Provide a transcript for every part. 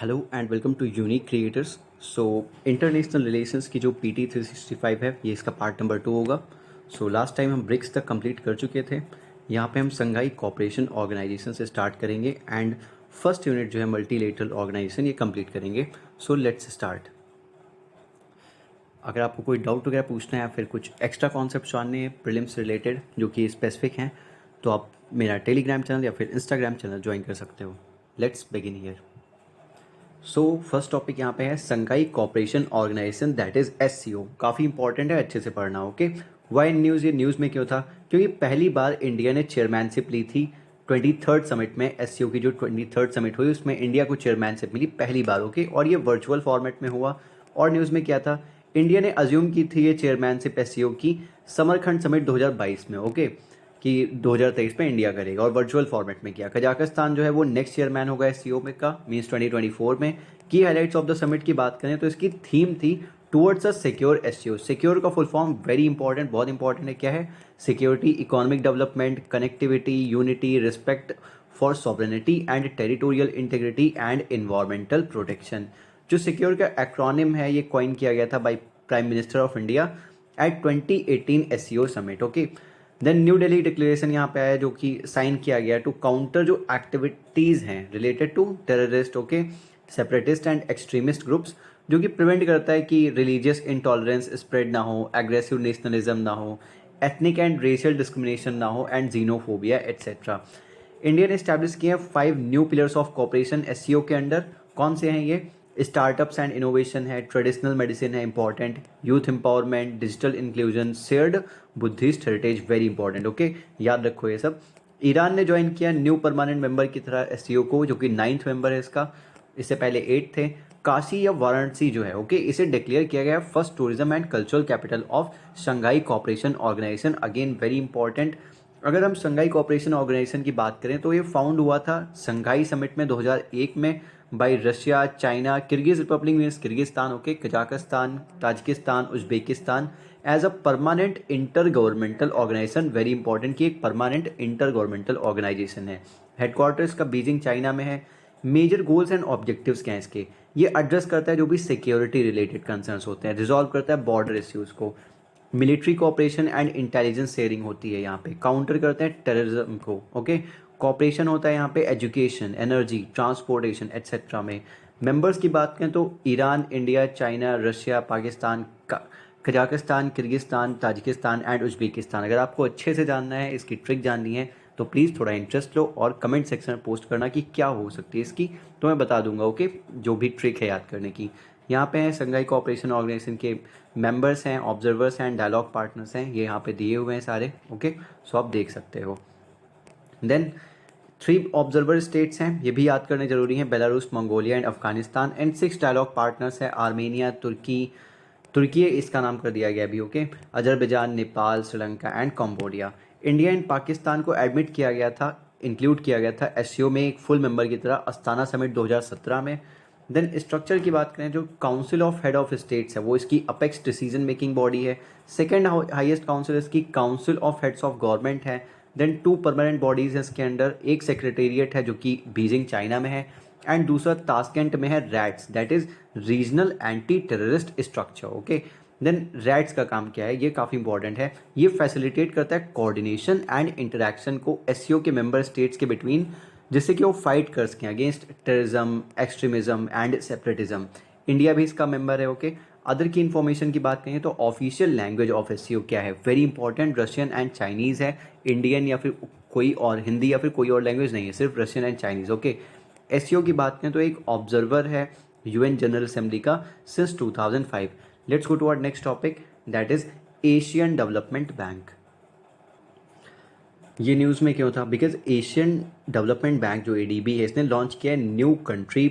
Hello and welcome to unique creators. So international relations की जो PT 365 है ये इसका पार्ट नंबर 2 होगा। सो लास्ट टाइम हम ब्रिक्स तक कंप्लीट कर चुके थे। यहाँ पे हम संघाई कोऑपरेशन ऑर्गेनाइजेशन से स्टार्ट करेंगे एंड फर्स्ट यूनिट जो है मल्टीलेटरल ऑर्गेनाइजेशन ये कंप्लीट करेंगे। So let's start. अगर आपको कोई डाउट वगैरह पूछना है या फिर कुछ एक्स्ट्रा कॉन्सेप्ट जानने हैं प्रीलिम्स रिलेटेड जो कि स्पेसिफिक हैं तो आप मेरा टेलीग्राम चैनल या फिर इंस्टाग्राम चैनल ज्वाइन कर सकते हो। Let's begin here. So first topic यहाँ पे है Shanghai cooperation organisation that is SCO। काफ़ी इंपॉर्टेंट है, अच्छे से पढ़ना। ओके, वाई न्यूज़, ये न्यूज़ में क्यों था? क्योंकि पहली बार इंडिया ने चेयरमैनशिप ली थी 23rd समिट में। SCO की जो 23rd समिट हुई उसमें इंडिया को चेयरमैनशिप मिली पहली बार। ओके, और ये वर्चुअल फॉर्मेट में हुआ। और न्यूज़ में क्या था? इंडिया ने अज्यूम की थी ये चेयरमैनशिप SCO की समरखंड समिट 2022 में। ओके, कि 2023 में इंडिया करेगा और वर्चुअल फॉर्मेट में किया। कजाकिस्तान जो है वो नेक्स्ट चेयरमैन होगा SCO में का, मीन्स 2024 में। की हाइलाइट्स ऑफ द समिट की बात करें तो इसकी थीम थी towards a secure SCO। Secure का फुल फॉर्म वेरी इंपॉर्टेंट, बहुत इंपॉर्टेंट है। क्या है? Security, economic development, connectivity, unity, respect for sovereignty and territorial integrity and environmental protection. जो सिक्योर का एक्रोनिम है ये कॉइन किया गया था by prime minister of India at 2018 SCO summit. Okay, then New Delhi declaration यहाँ पे आया जो कि साइन किया गया टू काउंटर जो एक्टिविटीज़ हैं related to terrorist, okay, separatist and extremist groups, जो कि प्रिवेंट करता है कि रिलीजियस इंटॉलरेंस स्प्रेड ना हो, एग्रेसिव नेशनलिज्म ना हो, एथनिक एंड रेशियल डिस्क्रिमिनेशन ना हो एंड जीनोफोबिया एट्सेट्रा। इंडिया ने स्टैब्लिश किए हैं 5 new pillars of cooperation SCO के अंडर। कौन से हैं ये? स्टार्टअप्स एंड इनोवेशन है, ट्रेडिशनल मेडिसिन है important, youth empowerment, digital inclusion, shared Buddhist heritage very important. Okay, याद रखो ये सब। ईरान ने ज्वाइन किया न्यू परमानेंट मेंबर की तरह SCO को, जो कि 9th मेंबर है इसका। इससे पहले 8 थे। काशी या वाराणसी जो है, ओके, इसे डिक्लेयर किया गया first tourism and cultural capital of Shanghai cooperation organisation. Again very important. अगर हम शंघाई कोऑपरेशन ऑर्गेनाइजेशन की बात करें तो ये फाउंड हुआ था शंघाई समिट में 2001 में by Russia, China, Kyrgyz republic means Kyrgyzstan, okay, Kazakhstan, Tajikistan, Uzbekistan as a permanent inter governmental organisation. Very important कि एक परमानेंट इंटर गवर्नमेंटल ऑर्गेनाइजेशन है। हेडक्वार्टर इसका बीजिंग चाइना में है। मेजर गोल्स एंड ऑब्जेक्टिव्स क्या हैं इसके? ये एड्रेस करता है जो भी सिक्योरिटी रिलेटेड कंसर्न्स होते हैं, रिजॉल्व करता है बॉर्डर इश्यूज को, military cooperation and intelligence sharing होती है यहाँ पे, काउंटर करते हैं टेररिज्म को। ओके, कॉपरेशन होता है यहाँ पे एजुकेशन, एनर्जी, ट्रांसपोर्टेशन एट्सेट्रा में। मेंबर्स की बात करें तो Iran, India, China, Russia, Pakistan, Kazakhstan, Kyrgyzstan, Tajikistan and Uzbekistan. अगर आपको अच्छे से जानना है, इसकी ट्रिक जाननी है तो प्लीज़ थोड़ा इंटरेस्ट लो और कमेंट सेक्शन में पोस्ट करना कि क्या हो सकती है इसकी, तो मैं बता दूंगा। ओके, जो भी ट्रिक है याद करने की। यहाँ पे है संघाई कोऑपरेशन ऑर्गेनाइजेशन के मेंबर्स हैं, ऑब्जर्वर्स हैं, डायलॉग पार्टनर्स हैं, ये यहाँ पे दिए हुए हैं सारे। ओके, सो आप देख सकते हो। देन 3 ऑब्जर्वर स्टेट्स हैं, ये भी याद करने जरूरी हैं, Belarus, Mongolia and Afghanistan. And 6 dialogue partners हैं, आर्मेनिया, तुर्की इसका नाम कर दिया गया अभी। Okay, Azerbaijan, Nepal, Sri Lanka and Cambodia. India and Pakistan को एडमिट किया गया था, इंक्लूड किया गया था SCO में एक फुल मेंबर की तरह अस्ताना समिट 2017 में। देन स्ट्रक्चर की बात करें, जो council of head of states है वो इसकी अपेक्स डिसीजन मेकिंग बॉडी है। सेकेंड हाईएस्ट काउंसिल इसकी council of heads of government है। देन 2 परमानेंट बॉडीज हैं इसके अंडर, एक सेक्रेटेरिएट है जो कि बीजिंग चाइना में है एंड दूसरा ताशकेंट में है, RATS that is regional anti terrorist structure. Okay, then RATS का काम क्या है? ये काफ़ी इंपॉर्टेंट है। ये फैसिलिटेट करता है कोऑर्डिनेशन एंड इंटरेक्शन को SCO के मेंबर स्टेट्स के बिटवीन, जिससे कि वो फाइट कर सकें against terrorism, extremism and separatism. India भी इसका मेंबर है। ओके, अदर की इन्फॉर्मेशन की बात करें तो ऑफिशियल लैंग्वेज ऑफ SCO क्या है? Very important, Russian and Chinese है। इंडियन या फिर कोई और, हिंदी या फिर कोई और लैंग्वेज नहीं है, सिर्फ Russian and Chinese. Okay, SCO की बात करें तो एक ऑब्जर्वर है UN जनरल असेंबली का since 2005। Let's go to our next topic that is Asian development bank. ये न्यूज़ में क्यों था? बिकॉज एशियन डेवलपमेंट बैंक जो ADB है इसने लॉन्च किया है new country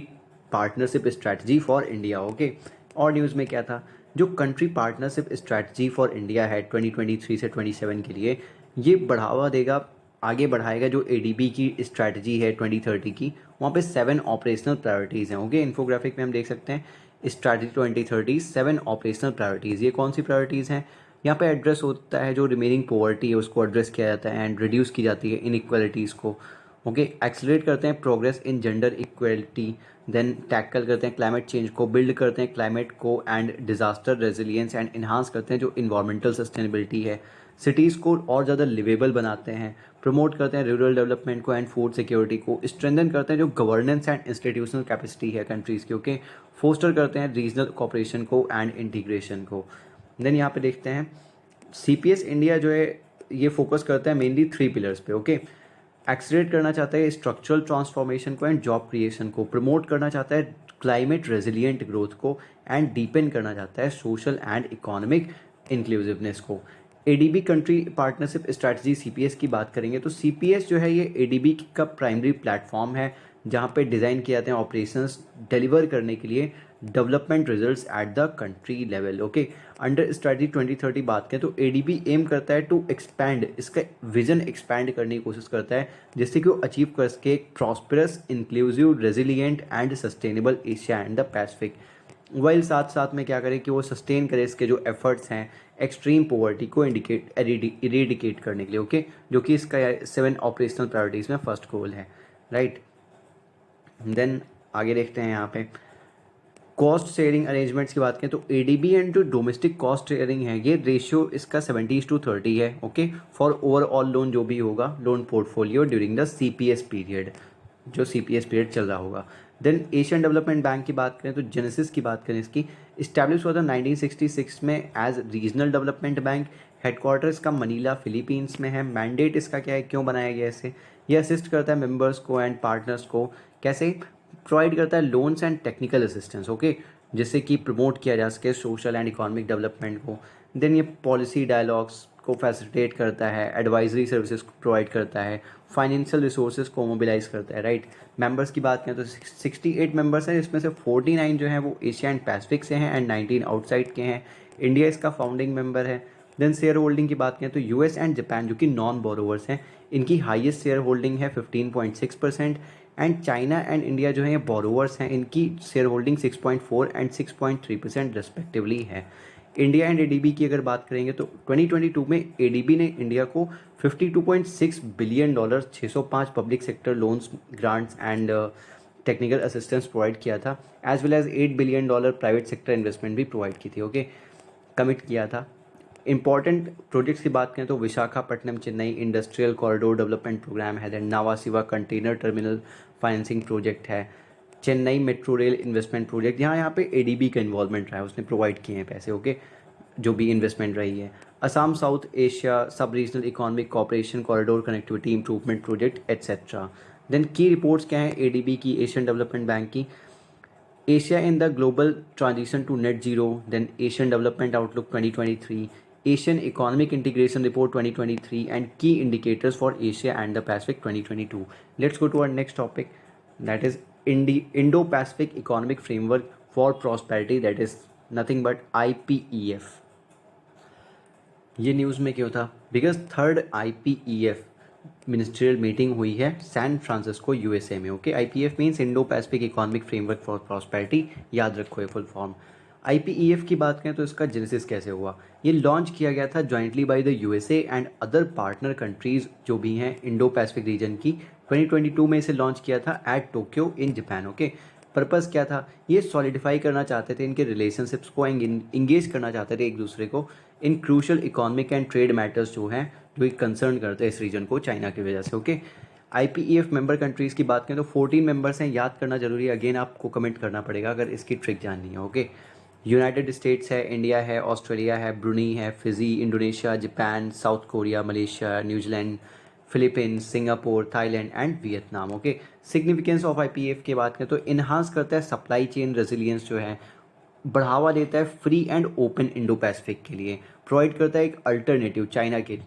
partnership strategy for India. Okay, और न्यूज़ में क्या था? जो country partnership strategy for India है 2023 से 27 के लिए, ये बढ़ावा देगा, आगे बढ़ाएगा जो ADB की स्ट्रैटेजी है 2030 की। वहाँ पे 7 ऑपरेशनल प्रायोरिटीज़ हैं। ओके, इन्फोग्राफिक में हम देख सकते हैं स्ट्रैटेजी 2030 7 ऑपरेशनल प्रायोरिटीज़। ये कौन सी प्रायोरिटीज़ हैं? यहाँ पे एड्रेस होता है जो रिमेनिंग पॉवर्टी है उसको एड्रेस किया जाता है एंड रिड्यूस की जाती है इनइक्वालिटीज़ को। ओके। एक्सेलरेट करते हैं progress in gender equality, then tackle करते हैं क्लाइमेट चेंज को, बिल्ड करते हैं क्लाइमेट को and disaster resilience, and enhance करते हैं जो इन्वायरमेंटल सस्टेनेबिलिटी है, सिटीज़ को और ज़्यादा लिवेबल बनाते हैं, प्रमोट करते हैं रूरल डेवलपमेंट को एंड फूड सिक्योरिटी को, स्ट्रेंथन करते हैं जो गवर्नेंस एंड इंस्टीट्यूशनल कैपेसिटी है कंट्रीज़ की, ओके। फोस्टर करते हैं रीजनल कोऑपरेशन को एंड इंटीग्रेशन को। देन यहाँ पे देखते हैं CPS इंडिया जो है ये फोकस करता है मेनली 3 पिलर्स पे, ओके। एक्सलेरेट करना चाहता है स्ट्रक्चरल ट्रांसफॉर्मेशन को एंड जॉब क्रिएशन को, प्रमोट करना चाहता है क्लाइमेट रेजिलिएंट ग्रोथ को, एंड डीपेन करना चाहता है सोशल एंड इकोनॉमिक इंक्लूसिवनेस को। ADB country partnership strategy CPS की बात करेंगे तो CPS जो है ये ADB का प्राइमरी प्लेटफॉर्म है जहाँ पे डिज़ाइन किए जाते हैं ऑपरेशंस डिलीवर करने के लिए development results at the country level, okay. Under strategy 2030 बात करें तो ADB एम करता है टू एक्सपैंड, इसका विजन एक्सपैंड करने की कोशिश करता है जिससे कि वो अचीव कर सके एक prosperous, inclusive, resilient and sustainable Asia and the Pacific. While साथ साथ में क्या करें कि वो सस्टेन करे इसके जो एफर्ट्स हैं एक्सट्रीम पॉवर्टी को इरेडिकेट करने के लिए, ओके, जो कि इसका 7 ऑपरेशनल प्रायोरिटीज़ में फर्स्ट गोल है, राइट। देन आगे देखते हैं यहाँ पे कॉस्ट शेयरिंग अरेंजमेंट्स की बात करें तो ADB एंड जो डोमेस्टिक कॉस्ट शेयरिंग है ये रेशियो इसका 70:30 है, ओके, फॉर ओवरऑल लोन जो भी होगा loan portfolio during the CPS period, जो CPS पीरियड चल रहा होगा। देन एशियन डेवलपमेंट बैंक की बात करें तो जेनेसिस की बात करें इसकी इस्टेब्लिश हुआ था 1966 में as regional development bank. Headquarter इसका मनीला फिलीपींस में है। मैंडेट इसका क्या है, क्यों बनाया गया इसे, ये असिस्ट करता है मेंबर्स को एंड पार्टनर्स को, कैसे प्रोवाइड करता है loans and technical assistance, okay, जिससे कि प्रमोट किया जा सके सोशल एंड इकोनॉमिक डेवलपमेंट को। देन ये पॉलिसी डायलॉग्स को फैसिलिटेट करता है, एडवाइजरी सर्विसेज को प्रोवाइड करता है, फाइनेंशियल रिसोर्सेज को मोबिलाइज करता है, राइट। मेंबर्स की बात करें तो 68 मेंबर्स हैं, इसमें से 49 जो हैं वो एशिया एंड पैसिफिक से हैं एंड 19 आउटसाइड के हैं। इंडिया इसका फाउंडिंग मेंबर है। देन शेयर होल्डिंग की बात करें तो US एंड जापान जो कि नॉन बोरोवर्स हैं इनकी हाईएस्ट शेयर होल्डिंग है 15.6%, एंड चाइना एंड इंडिया जो है ये बोरोवर्स हैं, इनकी शेयर होल्डिंग 6.4 एंड 6.3% रेस्पेक्टिवली है। इंडिया एंड ADB की अगर बात करेंगे तो 2022 में ADB ने इंडिया को $52.6 billion 605 public sector loans, grants and technical assistance provide किया था, as well as $8 billion private sector investment भी प्रोवाइड की थी, ओके, कमिट किया था। इंपॉर्टेंट प्रोजेक्ट्स की बात करें तो Visakhapatnam Chennai industrial corridor development programme है, then Nhava Sheva container terminal financing project है, Chennai metro rail investment project, यहाँ पे ADB का इन्वॉल्वमेंट रहा है, उसने प्रोवाइड किए हैं पैसे, ओके, जो भी इन्वेस्टमेंट रही है। Assam South Asia sub regional economic cooperation corridor connectivity improvement project etcetera. Then key reports क्या हैं ADB की, एशियन डेवलपमेंट बैंक की, Asia in the global transition to net zero, then Asian Development Outlook 2023, Asian Economic Integration Report 2023 and key indicators for Asia and the Pacific 2022। Let's go to our next topic, that is Indo-Pacific Economic Framework for Prosperity, that is nothing but IPEF। ये news में क्यों था, because 3rd IPEF ministerial meeting हुई है San Francisco USA में, okay. IPEF means Indo Pacific economic framework for prosperity, याद रखो ये फुल फॉर्म। IPEF की बात करें तो इसका जेनेसिस कैसे हुआ, ये लॉन्च किया गया था jointly by the USA and other partner countries जो भी हैं इंडो पैसिफिक रीजन की। 2022 में इसे लॉन्च किया था eight Tokyo in Japan, okay. Purpose क्या था, ये सॉलिडिफाई करना चाहते थे इनके रिलेशनशिप्स को, इंगेज करना चाहते थे एक दूसरे को in crucial economic and trade matters जो हैं जो एक कंसर्न करते हैं इस रीजन को चाइना की वजह से, ओके। IPEF मेंबर कंट्रीज़ की बात करें तो 14 मेंबर्स हैं, याद करना जरूरी है, अगेन आपको कमेंट करना पड़ेगा अगर इसकी ट्रिक जाननी है, ओके। यूनाइटेड स्टेट्स है, इंडिया है, ऑस्ट्रेलिया है, ब्रुनी है, Fiji, Indonesia, Japan, South Korea, Malaysia, New Zealand, Philippines, Singapore, Thailand and Vietnam, okay. Significance of IPEF की बात करें तो इन्हांस करता है सप्लाई चेन रेजिलियंस जो है, बढ़ावा देता है free and open Indo Pacific के लिए, प्रोवाइड करता है एक अल्टरनेटिव चाइना के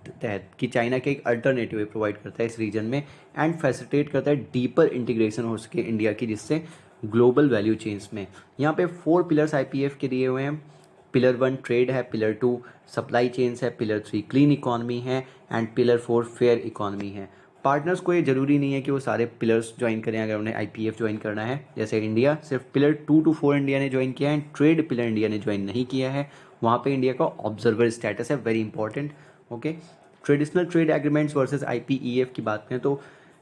तहत कि चाइना के एक अल्टरनेटिव प्रोवाइड करता है इस रीजन में, एंड फैसिलिटेट करता है डीपर इंटीग्रेशन हो सके इंडिया की जिससे ग्लोबल वैल्यू चेन्स में। यहाँ पे 4 पिलर्स IPEF के दिए हुए हैं। पिलर 1 ट्रेड है, पिलर 2 सप्लाई चेन्स है, पिलर 3 क्लीन इकॉनमी है एंड पिलर 4 फेयर इकॉनमी है। पार्टनर्स को ये ज़रूरी नहीं है कि वो सारे पिलर्स ज्वाइन करें अगर उन्हें IPEF ज्वाइन करना है, जैसे इंडिया सिर्फ पिलर 2 to 4 इंडिया ने ज्वाइन किया है, ट्रेड पिलर इंडिया ने ज्वाइन नहीं किया है, वहाँ पे इंडिया का ऑब्जर्वर स्टेटस है, very important, okay. Traditional trade agreements versus IPEF की बात करें तो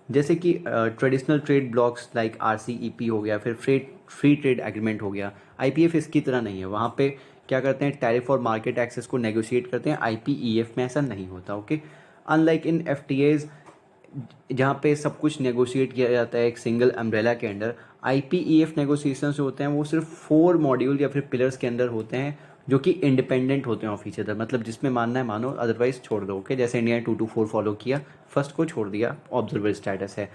जैसे कि traditional trade blocks like RCEP हो गया, फिर फ्री ट्रेड एग्रीमेंट हो गया। IPF इसकी तरह नहीं है, वहाँ पे क्या करते हैं, टैरिफ और मार्केट एक्सेस को नेगोशिएट करते हैं। IPEF में ऐसा नहीं होता, ओके। अनलाइक इन FTAs जहाँ पे सब कुछ नेगोशिएट किया जाता है एक सिंगल अम्ब्रेला के अंडर, IPEF नेगोशिएशंस जो होते हैं वो सिर्फ 4 मॉड्यूल या फिर पिलर्स के अंदर होते हैं, जो कि इंडिपेंडेंट होते हैं ऑफ ईच अदर। मतलब जिसमें मानना है मानो, अदरवाइज छोड़ दो, ओके। जैसे इंडिया ने 224 फॉलो किया, फर्स्ट को छोड़ दिया, ऑब्जर्वर स्टेटस है।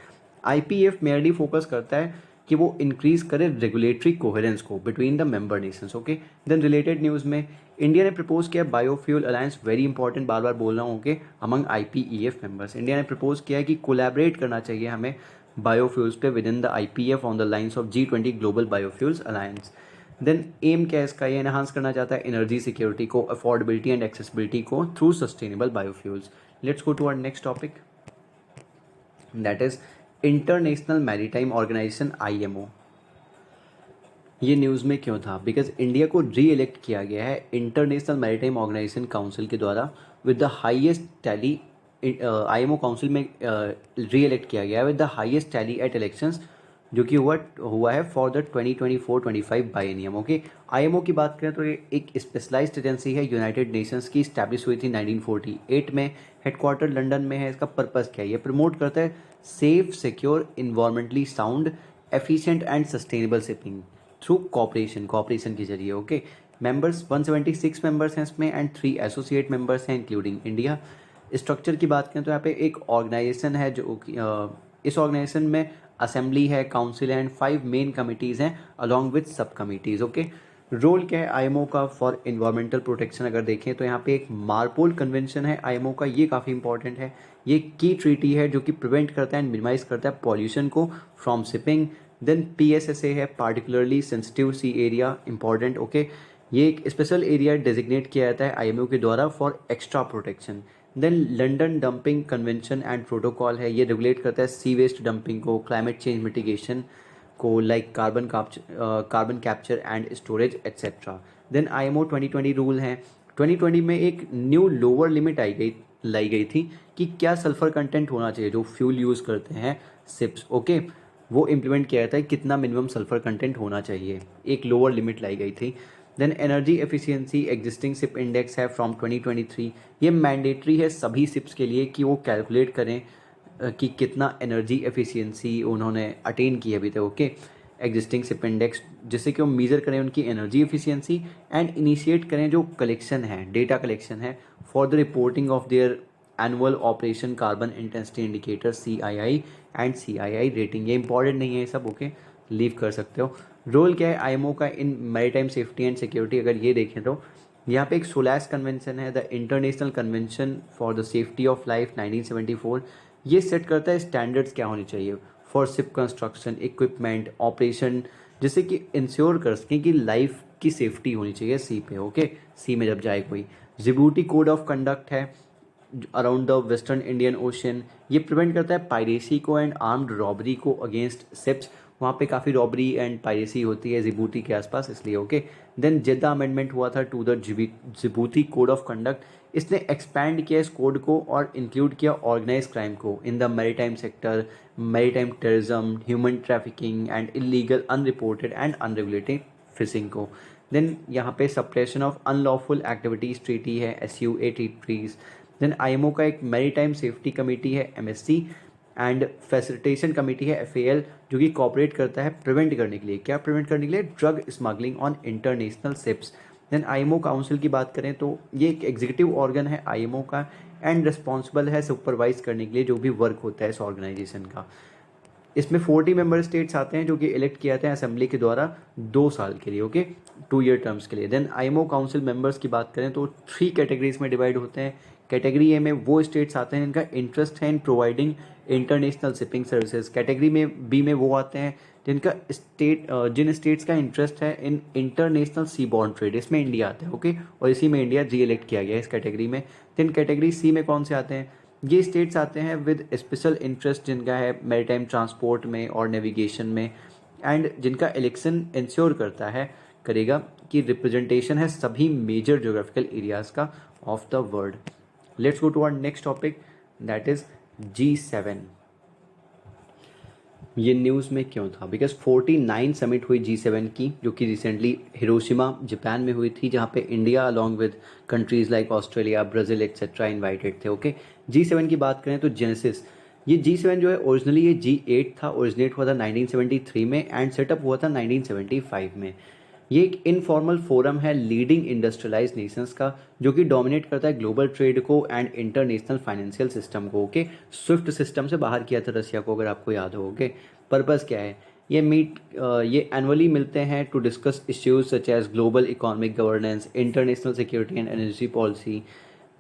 IPEF मेयरली फोकस करता है कि वो इंक्रीज करे रेगुलेटरी कोहेरेंस को between the member nations, okay. Then related news में इंडिया ने प्रपोज किया बायोफ्यूल अलायंस, वेरी इंपॉर्टेंट, बार बार बोल रहा हूँ, okay. Among IPEF members India ने प्रपोज किया है कि कोलैबोरेट करना चाहिए हमें बायोफ्यूल्स पे within the IPF on the lines of G20 global biofuels alliance. Then aim क्या है इसका, ये एनहांस करना चाहता है एनर्जी सिक्योरिटी को, अफोर्डेबिलिटी एंड एक्सेसिबिलिटी को through sustainable biofuels. Let's go to our next topic, that is international maritime organization IMO। ये न्यूज़ में क्यों था? बिकॉज इंडिया को री इलेक्ट किया गया है इंटरनेशनल मैरीटाइम ऑर्गेनाइजेशन काउंसिल के द्वारा with the highest tally. IMO council में री इलेक्ट किया गया है with the highest tally at elections, जो कि हुआ है for the 2024-25 biennium, okay. IMO की बात करें तो ये एक स्पेशलाइज्ड एजेंसी है, यूनाइटेड नेशंस की, स्टैब्लिश हुई थी 1948 में, हेडक्वार्टर लंदन में है। इसका पर्पज़ क्या है? ये प्रमोट करता है safe, secure, environmentally sound, efficient and sustainable shipping through cooperation के जरिए, ओके। मेंबर्स 176 मेंबर्स हैं इसमें एंड 3 एसोसिएट मेंबर्स हैं इंक्लूडिंग इंडिया। स्ट्रक्चर की बात करें तो यहाँ पे एक ऑर्गेनाइजेशन है जो कि इस ऑर्गेनाइजेशन में असेंबली है, काउंसिल है एंड 5 मेन कमिटीज़ हैं अलॉन्ग विद सब कमिटीज़, ओके। रोल क्या है IMO का फॉर इन्वायरमेंटल प्रोटेक्शन? अगर देखें तो यहाँ पे एक मार्पोल कन्वेंशन है IMO का, ये काफ़ी इंपॉर्टेंट है। ये की ट्रीटी है जो कि प्रिवेंट करता है एंड मिनिमाइज करता है पॉल्यूशन को फ्रॉम शिपिंग। देन PSSA है, पार्टिकुलरली सेंसिटिव सी एरिया, इंपॉर्टेंट, ओके। ये एक स्पेशल एरिया डेजिग्नेट किया जाता है IMO के द्वारा for extra protection. Then London dumping convention and protocol है, ये रेगुलेट करता है सी वेस्ट डंपिंग को, क्लाइमेट चेंज मिटिगेशन को, like carbon capture and storage etcetera. Then IMO 2020 rule है। 2020 में एक न्यू लोअर लिमिट लाई गई थी कि क्या सल्फर कंटेंट होना चाहिए जो फ्यूल यूज़ करते हैं सिप्स, ओके। वो इम्प्लीमेंट किया जाता है कितना मिनिमम सल्फर कंटेंट होना चाहिए, एक लोअर लिमिट लाई गई थी। Then energy efficiency existing ship index है फ्रॉम 2023, ये मैंडेटरी है सभी सिप्स के लिए कि वो कैलकुलेट करें कि कितना एनर्जी एफिशिएंसी उन्होंने अटेन की अभी तक, ओके। एग्जिस्टिंग सिप इंडेक्स, जिससे कि वो मेज़र करें उनकी एनर्जी एफिशिएंसी एंड इनिशिएट करें जो कलेक्शन है, डेटा कलेक्शन है for the reporting of their annual operation carbon intensity indicator CII and CII rating. ये इंपॉर्टेंट नहीं है ये सब, ओके, लीव कर सकते हो। रोल क्या है IMO का इन मैरीटाइम सेफ्टी एंड सिक्योरिटी? अगर ये देखें तो यहाँ पे एक सोलास कन्वेंशन है, the international convention for the safety of life 1974। ये सेट करता है स्टैंडर्ड्स क्या होने चाहिए for ship construction, equipment, operation, जिससे कि इंश्योर कर सकें कि लाइफ की सेफ्टी होनी चाहिए सी पे, ओके, सी में जब जाए कोई। जिबूटी कोड ऑफ कंडक्ट है around the western Indian ocean, ये प्रिवेंट करता है पायरेसी को एंड आर्म्ड रॉबरी को अगेंस्ट शिप्स। वहाँ पे काफ़ी रॉबरी एंड पायरेसी होती है जिबूती के आसपास, इसलिए, ओके। देन जेद्दा अमेंडमेंट हुआ था to the Djibouti code of conduct, इसने एक्सपैंड किया इस कोड को और इंक्लूड किया ऑर्गेनाइज क्राइम को in the maritime sector, maritime terrorism, human trafficking and illegal unreported and unregulated fishing को। देन यहाँ पे suppression of unlawful activities treaty है, SUA ट्रीटीज। देन IMO का एक मैरीटाइम सेफ्टी कमेटी है, MSC, एंड फैसिलिटेशन कमेटी है, FAL, जो कि कॉपरेट करता है प्रिवेंट करने के लिए, क्या प्रिवेंट करने के लिए? Drug smuggling on international ships. Then IMO council की बात करें तो ये एक एग्जीक्यूटिव ऑर्गन है IMO का एंड रिस्पॉन्सिबल है सुपरवाइज करने के लिए जो भी वर्क होता है इस ऑर्गेनाइजेशन का। इसमें 40 मेंबर स्टेट्स आते हैं जो कि इलेक्ट किए जाते हैं असेंबली के द्वारा 2 साल के लिए, ओके, 2 ईयर टर्म्स के लिए। देन IMO काउंसिल मेंबर्स की बात करें तो 3 कैटेगरीज में डिवाइड होते हैं। कैटेगरी ए में वो स्टेट्स आते हैं जिनका इंटरेस्ट है in providing international shipping services. Category में बी में वो आते हैं जिन स्टेट्स का इंटरेस्ट है in international seaborne trade, इसमें इंडिया आता है, ओके, और इसी में इंडिया री इलेक्ट किया गया है इस कैटेगरी में। देन कैटेगरी सी में कौन से आते हैं? ये स्टेट्स आते हैं विद स्पेशल इंटरेस्ट जिनका है मैरीटाइम ट्रांसपोर्ट में और नेविगेशन में एंड जिनका इलेक्शन इंश्योर करेगा कि रिप्रेजेंटेशन है सभी मेजर ज्योग्राफिकल एरियाज का of the world. Let's go to our next topic, that is G7। ये न्यूज़ में क्यों था? बिकॉज 49 समिट हुई G7 की, जो कि रिसेंटली हिरोशिमा जापान में हुई थी, जहाँ पे India along with countries like Australia, Brazil etcetera invited थे। ओके, G7 की बात करें तो जेनेसिस, ये G7 जो है ओरिजिनली ये G8 था, ओरिजिनेट हुआ था 1973 में एंड सेटअप हुआ था 1975 में। ये एक इनफॉर्मल फोरम है लीडिंग इंडस्ट्रियलाइज नेशंस का, जो कि डोमिनेट करता है ग्लोबल ट्रेड को एंड इंटरनेशनल फाइनेंशियल सिस्टम को। ओके, स्विफ्ट सिस्टम से बाहर किया था रसिया को, अगर आपको याद हो। ओके, पर्पस क्या है? ये एनुअली मिलते हैं to discuss issues such as global economic governance, international security and energy policy.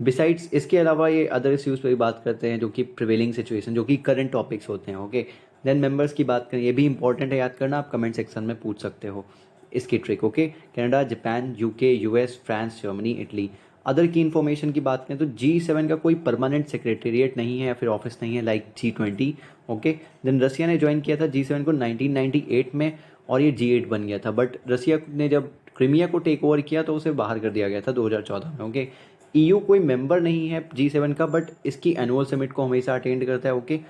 Besides इसके अलावा ये अदर इश्यूज पर भी बात करते हैं, जो कि प्रिवेलिंग सिचुएशन, जो कि करंट टॉपिक्स होते हैं। ओके, देन मेंबर्स की बात करें, ये भी इंपॉर्टेंट है याद करना, आप कमेंट सेक्शन में पूछ सकते हो इसकी trick. Okay, Canada, Japan, UK, US, France, Germany, Italy. Other key information की बात करें तो G7 का कोई परमानेंट सेक्रेटेरिएट नहीं है या फिर ऑफिस नहीं है लाइक G20। ओके, देन रसिया ने ज्वाइन किया था G7 को 1998 में और ये G8 बन गया था, बट रसिया ने जब क्रीमिया को टेक ओवर किया तो उसे बाहर कर दिया गया था 2014 में। ओके, EU कोई मेंबर नहीं है G7 का, बट इसकी एनुअल समिट को हमेशा अटेंड करता है। ओके,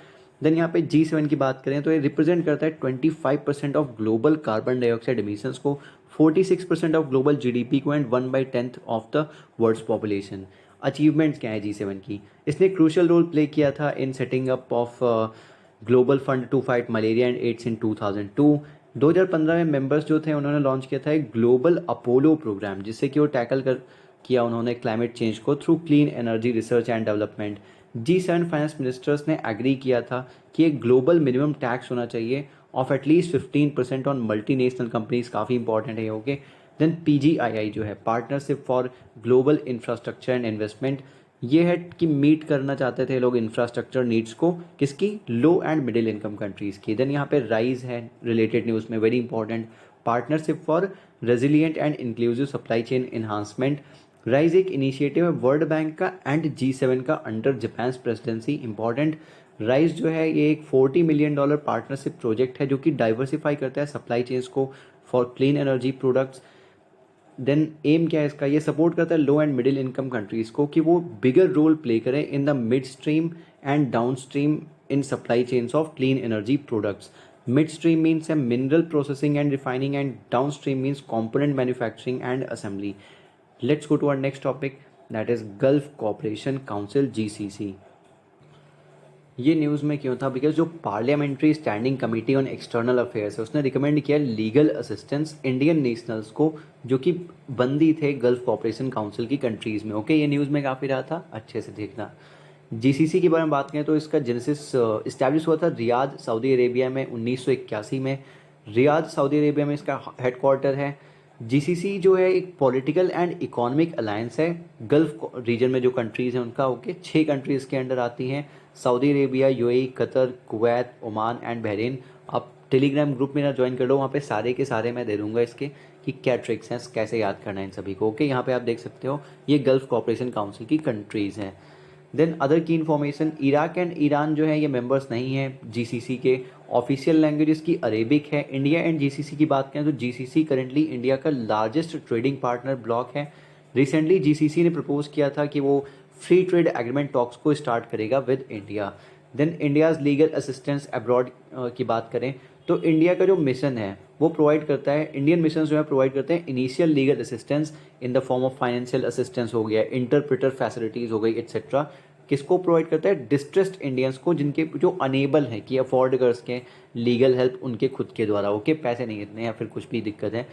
देन यहाँ पे G7 की बात करें तो ये रिप्रेजेंट करता है 25% of global carbon dioxide emissions को, 46% ऑफ ग्लोबल जीडीपी को and 1/10 of the world's population. Achievements क्या है G7 की? इसने क्रूशियल रोल प्ले किया था in setting up of global fund to fight malaria and AIDS in 2002। 2015 में मेंबर्स जो थे उन्होंने लॉन्च किया था एक ग्लोबल अपोलो प्रोग्राम, जिससे कि वो टैकल कर किया उन्होंने क्लाइमेट चेंज को through clean energy research and development. G7 finance ministers ने एग्री किया था कि एक ग्लोबल मिनिमम टैक्स होना चाहिए of at least 15% on multinational companies, काफ़ी इंपॉर्टेंट है। ओके, देन PGII जो है partnership for global infrastructure and investment, ये है कि मीट करना चाहते थे लोग इंफ्रास्ट्रक्चर नीड्स को, किसकी? लो एंड मिडिल इनकम कंट्रीज़ की। देन यहाँ पे राइज है रिलेटेड न्यूज़ में, very important, partnership for resilient and inclusive supply chain enhancement. Rise एक इनिशिएटिव है वर्ल्ड बैंक का एंड G7 का under Japan presidency, important. Rise जो है ये एक $40 मिलियन पार्टनरशिप प्रोजेक्ट है, जो कि डाइवर्सिफाई करता है सप्लाई चेन्स को for clean energy products. Then aim क्या है इसका? ये सपोर्ट करता है low and middle income countries को कि वो बिगर रोल प्ले करें in the midstream and downstream in supply chains of clean energy products. Midstream means है mineral processing and refining and downstream means component manufacturing and assembly. Let's go to our next topic, that is Gulf Cooperation Council GCC। ये news में क्यों था? Because जो parliamentary standing committee on external affairs है उसने recommend किया legal assistance Indian nationals को जो कि बंदी थे गल्फ कॉपरेशन काउंसिल की कंट्रीज़ में। ओके, ये न्यूज़ में काफ़ी रहा था, अच्छे से देखना। GCC के बारे में बात करें तो इसका जेनेसिस इस्टेब्लिश हुआ था रियाद सऊदी अरेबिया में 1981 में। रियाद सऊदी अरेबिया में इसका हेडक्वार्टर है। GCC जो है एक पॉलिटिकल एंड इकोनॉमिक अलायंस है गल्फ रीजन में जो कंट्रीज़ हैं उनका। ओके, 6 कंट्रीज़ के अंडर आती हैं, Saudi Arabia, UAE, Qatar, Kuwait, Oman and Bahrain. आप टेलीग्राम ग्रुप में ना ज्वाइन कर लो, वहाँ पे सारे के सारे मैं दे दूंगा इसके कि क्या ट्रिक्स हैं, कैसे याद करना है इन सभी को। ओके, यहाँ पे आप देख सकते हो ये गल्फ कॉपरेशन काउंसिल की कंट्रीज़ हैं। Then other key information, Iraq and Iran जो है ये मेंबर्स नहीं हैं GCC के। ऑफिशियल लैंग्वेज की अरेबिक है। इंडिया एंड GCC की बात करें तो GCC करेंटली इंडिया का लार्जेस्ट ट्रेडिंग पार्टनर ब्लॉक है। रिसेंटली GCC ने प्रपोज किया था कि वो फ्री ट्रेड एग्रीमेंट टॉक्स को स्टार्ट करेगा with India. Then India's legal assistance abroad की बात करें तो इंडिया का जो मिशन है वो प्रोवाइड करता है, इंडियन मिशन जो है प्रोवाइड करते हैं initial legal assistance in the form of financial assistance हो गया, इंटरप्रेटर फैसिलिटीज़ हो गई एक्सेट्रा। किसको प्रोवाइड करता है? डिस्ट्रेस्ड इंडियंस को, जिनके जो अनेबल हैं कि अफोर्ड कर सकें लीगल हेल्प उनके खुद के द्वारा। ओके, पैसे नहीं इतने या फिर कुछ भी दिक्कत है।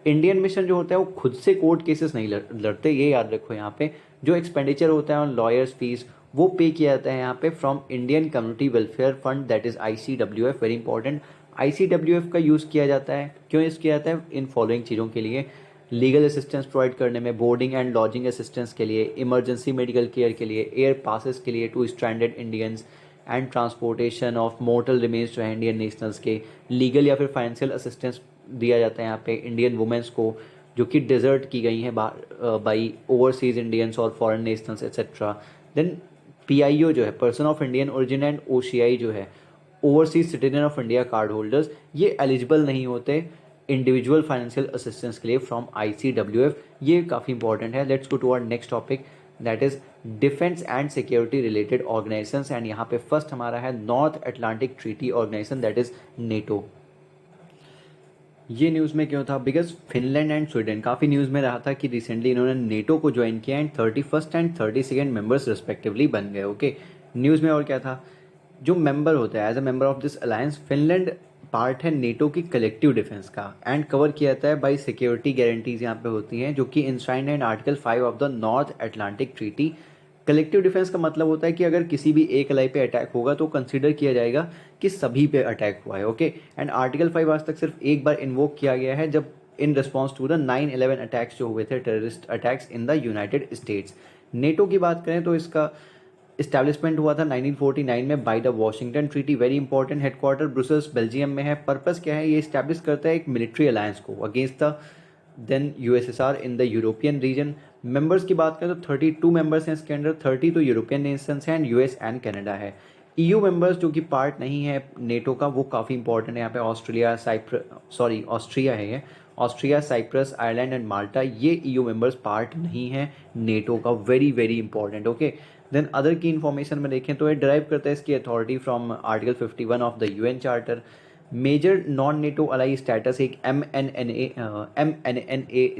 इंडियन मिशन जो होता है वो खुद से कोर्ट केसेस नहीं लड़ते, ये याद रखो। यहाँ पे जो एक्सपेंडिचर होता है ऑन लॉयर्स फीस वो पे किया जाता है यहाँ पे from Indian community welfare fund, that is ICWF, very important. ICWF का यूज़ किया जाता है, क्यों यूज़ किया जाता है? इन फॉलोइंग चीज़ों के लिए, लीगल असिस्टेंस प्रोवाइड करने में, बोर्डिंग एंड लॉजिंग असिस्टेंस के लिए, इमरजेंसी मेडिकल केयर के लिए, एयर पासेस के लिए to stranded Indians and transportation of mortal remains जो है इंडियन नेशनल्स के। लीगल या फिर फाइनेंशियल असिस्टेंस दिया जाता है यहाँ पे इंडियन वुमेंस को जो कि डिजर्ट की गई हैं बाई ओवरसीज इंडियंस और foreign nationals etcetera. Then PIO जो है person of Indian origin and OCI जो है overseas citizen of India card holders, ये एलिजिबल नहीं होते इंडिविजुअल फाइनेंशियल असिस्टेंस के लिए फ्रॉम ICWF। ये काफ़ी इंपॉर्टेंट है। Let's go to our next topic, that is defence and security related organizations, and यहाँ पे फर्स्ट हमारा है North Atlantic treaty organization, that is NATO. ये न्यूज़ में क्यों था? बिकॉज फिनलैंड एंड स्वीडन, काफ़ी न्यूज़ में रहा था कि रिसेंटली इन्होंने नेटो को ज्वाइन किया and 31st and 32nd members respectively बन गए। ओके, न्यूज़ में और क्या था? जो मेंबर होता है as a member of this alliance, Finland part है नेटो की कलेक्टिव डिफेंस का एंड कवर किया जाता है बाई सिक्योरिटी गारंटीज यहाँ पे होती हैं जो कि enshrined in article 5 of the North Atlantic treaty. Collective defence का मतलब होता है कि अगर किसी भी एक अलाई पे अटैक होगा तो कंसीडर किया जाएगा कि सभी पे अटैक हुआ है। ओके, एंड आर्टिकल 5 आज तक सिर्फ एक बार इन्वोक किया गया है, जब in response to the 9/11 attacks जो हुए थे, terrorist attacks in the United States. NATO की बात करें तो इसका इस्टेब्लिशमेंट हुआ था 1949 में by the Washington treaty. Very important, headquarter Brussels Belgium में है। पर्पस क्या है? ये इस्टेब्लिश करता है एक मिलिट्री अलायंस को against the then USSR in the European region. Members की बात करें तो 32 मेंबर्स हैं इसके अंदर, 30 तो यूरोपियन नेशंस हैं एंड यूएस एंड कनाडा है। ईयू मेंबर्स जो कि पार्ट नहीं है नेटो का, वो काफ़ी इंपॉर्टेंट है यहाँ पे। ऑस्ट्रिया है ये, Austria, Cyprus, Ireland and Malta, ये ईयू मेंबर्स पार्ट नहीं है नेटो का। Very very important. Okay, then other key information में देखें तो ये ड्राइव करता है इसकी authority from article 51 of the UN charter. Major non NATO ally status एक MNNA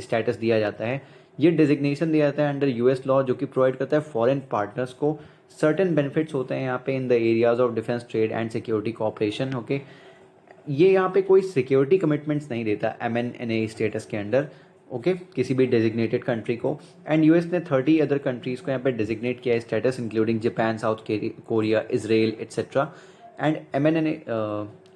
स्टेटस दिया जाता है। ये डिजिग्नेशन दिया जाता है अंडर यूएस लॉ, जो कि प्रोवाइड करता है फॉरेन पार्टनर्स को सर्टेन बेनिफिट्स होते हैं यहाँ पे in the areas of defence, trade and security cooperation. Okay, ये यहाँ पे कोई सिक्योरिटी कमिटमेंट्स नहीं देता MNNA स्टेटस के अंडर। ओके, किसी भी डेजिग्नेटेड कंट्री को। एंड यूएस ने 30 अदर कंट्रीज को यहाँ पे डेजिग्नेट किया है status, including Japan, South Korea, Israel etcetera, and MNNA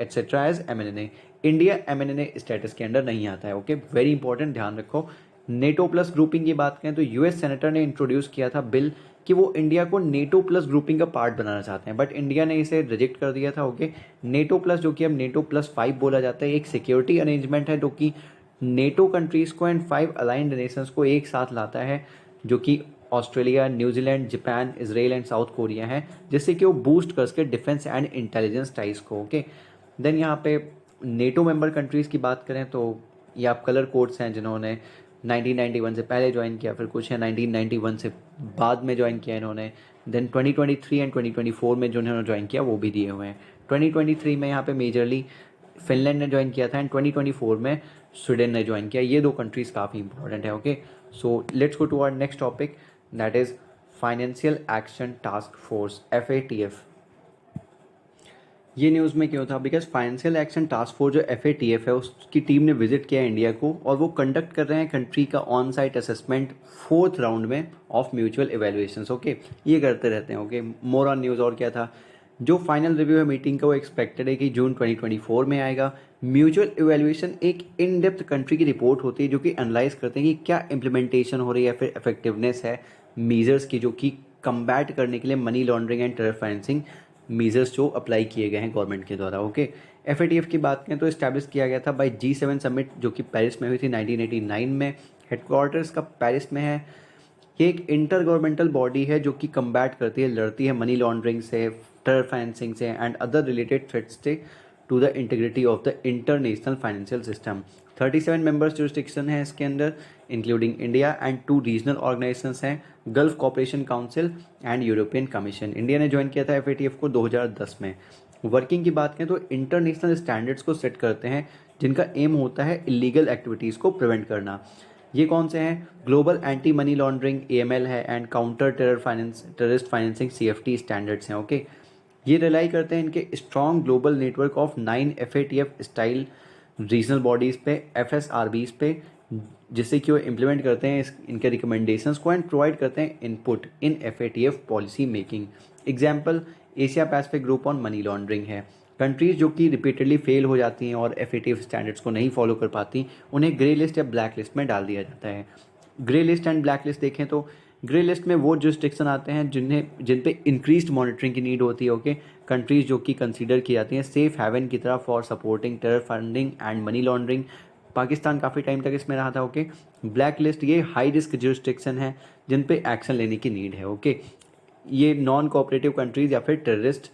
etcetera as MNNA। India MNNA status के अंडर नहीं आता है। ओके, वेरी इंपॉर्टेंट, ध्यान रखो। नेटो प्लस ग्रुपिंग की बात करें तो यूएस सेनेटर ने इंट्रोड्यूस किया था बिल कि वो इंडिया को नेटो प्लस ग्रुपिंग का पार्ट बनाना चाहते हैं, बट इंडिया ने इसे रिजेक्ट कर दिया था। ओके, नेटो प्लस, जो कि अब नेटो +5 बोला जाता है, एक सिक्योरिटी अरेंजमेंट है जो कि नेटो कंट्रीज़ को एंड 5 अलाइंड नेशंस को एक साथ लाता है, जो कि Australia, New Zealand, Japan, Israel and south Korea है, जिससे कि वो बूस्ट कर सके डिफेंस एंड इंटेलिजेंस टाइज को। ओके, देन यहाँ पे नेटो मेंबर कंट्रीज़ की बात करें तो ये आप कलर कोड्स हैं जिन्होंने 1991 से पहले ज्वाइन किया, फिर कुछ है 1991 से बाद में ज्वाइन किया इन्होंने, देन 2023 एंड 2024 में जो इन्होंने ज्वाइन किया वो भी दिए हुए हैं। 2023 में यहाँ पे मेजरली फिनलैंड ने ज्वाइन किया था एंड 2024 में स्वीडन ने ज्वाइन किया। ये दो कंट्रीज़ काफ़ी इंपॉर्टेंट है। Okay, so let's go to our next topic, that is financial action task force, FATF। ये न्यूज़ में क्यों था? Because financial action task force जो FATF है, उसकी टीम ने विजिट किया इंडिया को और वो कंडक्ट कर रहे हैं कंट्री का on site assessment 4th round में ऑफ म्यूचुअल एवेल्युएशंस। ओके, ये करते रहते हैं। ओके, मोर ऑन न्यूज़ और क्या था? जो फाइनल रिव्यू है मीटिंग का वो एक्सपेक्टेड है कि जून 2024 में आएगा। म्यूचुअल इवैल्यूएशन एक इन डेप्थ कंट्री की रिपोर्ट होती है जो कि एनालाइज करते हैं कि क्या इम्प्लीमेंटेशन हो रही है, फिर इफेक्टिवनेस है मीजर्स की जो कि कम्बैट करने के लिए money laundering and terror financing measures जो अप्लाई किए गए हैं गवर्नमेंट के द्वारा। ओके, FATF की बात करें तो इस्टेब्लिश किया गया था बाय G7 समिट जो कि पेरिस में हुई थी 1989 में। हेडक्वार्टर्स का पेरिस में है। ये एक इंटर गवर्नमेंटल बॉडी है जो कि कम्बैट करती है, लड़ती है मनी लॉन्ड्रिंग से, टेरर फाइनेंसिंग से एंड अदर रिलेटेड थ्रेट्स से to the integrity of the international financial system. 37 members jurisdiction है इसके अंदर, including India, and 2 regional organisations हैं, Gulf cooperation council and European Commission. India ने ज्वाइन किया था FATF को 2010 में। वर्किंग की बात करें तो इंटरनेशनल स्टैंडर्ड्स को सेट करते हैं जिनका एम होता है इलीगल एक्टिविटीज़ को प्रिवेंट करना। ये कौन से हैं? Global anti money laundering AML है and counter terrorist financing CFT standards हैं। ओके, ये रिलाई करते हैं इनके strong global network of 9 FATF style regional bodies पे, FSRBs पे, जिससे कि वो इम्प्लीमेंट करते हैं इनके रिकमेंडेशंस को एंड प्रोवाइड करते हैं input in FATF policy making. Example Asia Pacific group on money laundering है। कंट्रीज़ जो कि रिपीटेडली फेल हो जाती हैं और FATF स्टैंडर्ड्स को नहीं फॉलो कर पाती, उन्हें ग्रे लिस्ट या ब्लैक लिस्ट में डाल दिया जाता है। Grey list and black list देखें तो ग्रे लिस्ट में वो जुरिस्डिक्शन आते हैं जिन पे इंक्रीज्ड मॉनिटरिंग की नीड होती है। ओके, कंट्रीज़ जो कि कंसीडर की जाती हैं सेफ हैवन की तरह for supporting terror funding and money laundering. Pakistan काफ़ी टाइम तक इसमें रहा था। ओके, ब्लैक लिस्ट ये हाई रिस्क जुरिस्डिक्शन है जिन पे एक्शन लेने की नीड है। ओके, ये नॉन कोऑपरेटिव कंट्रीज़ या फिर टेररिस्ट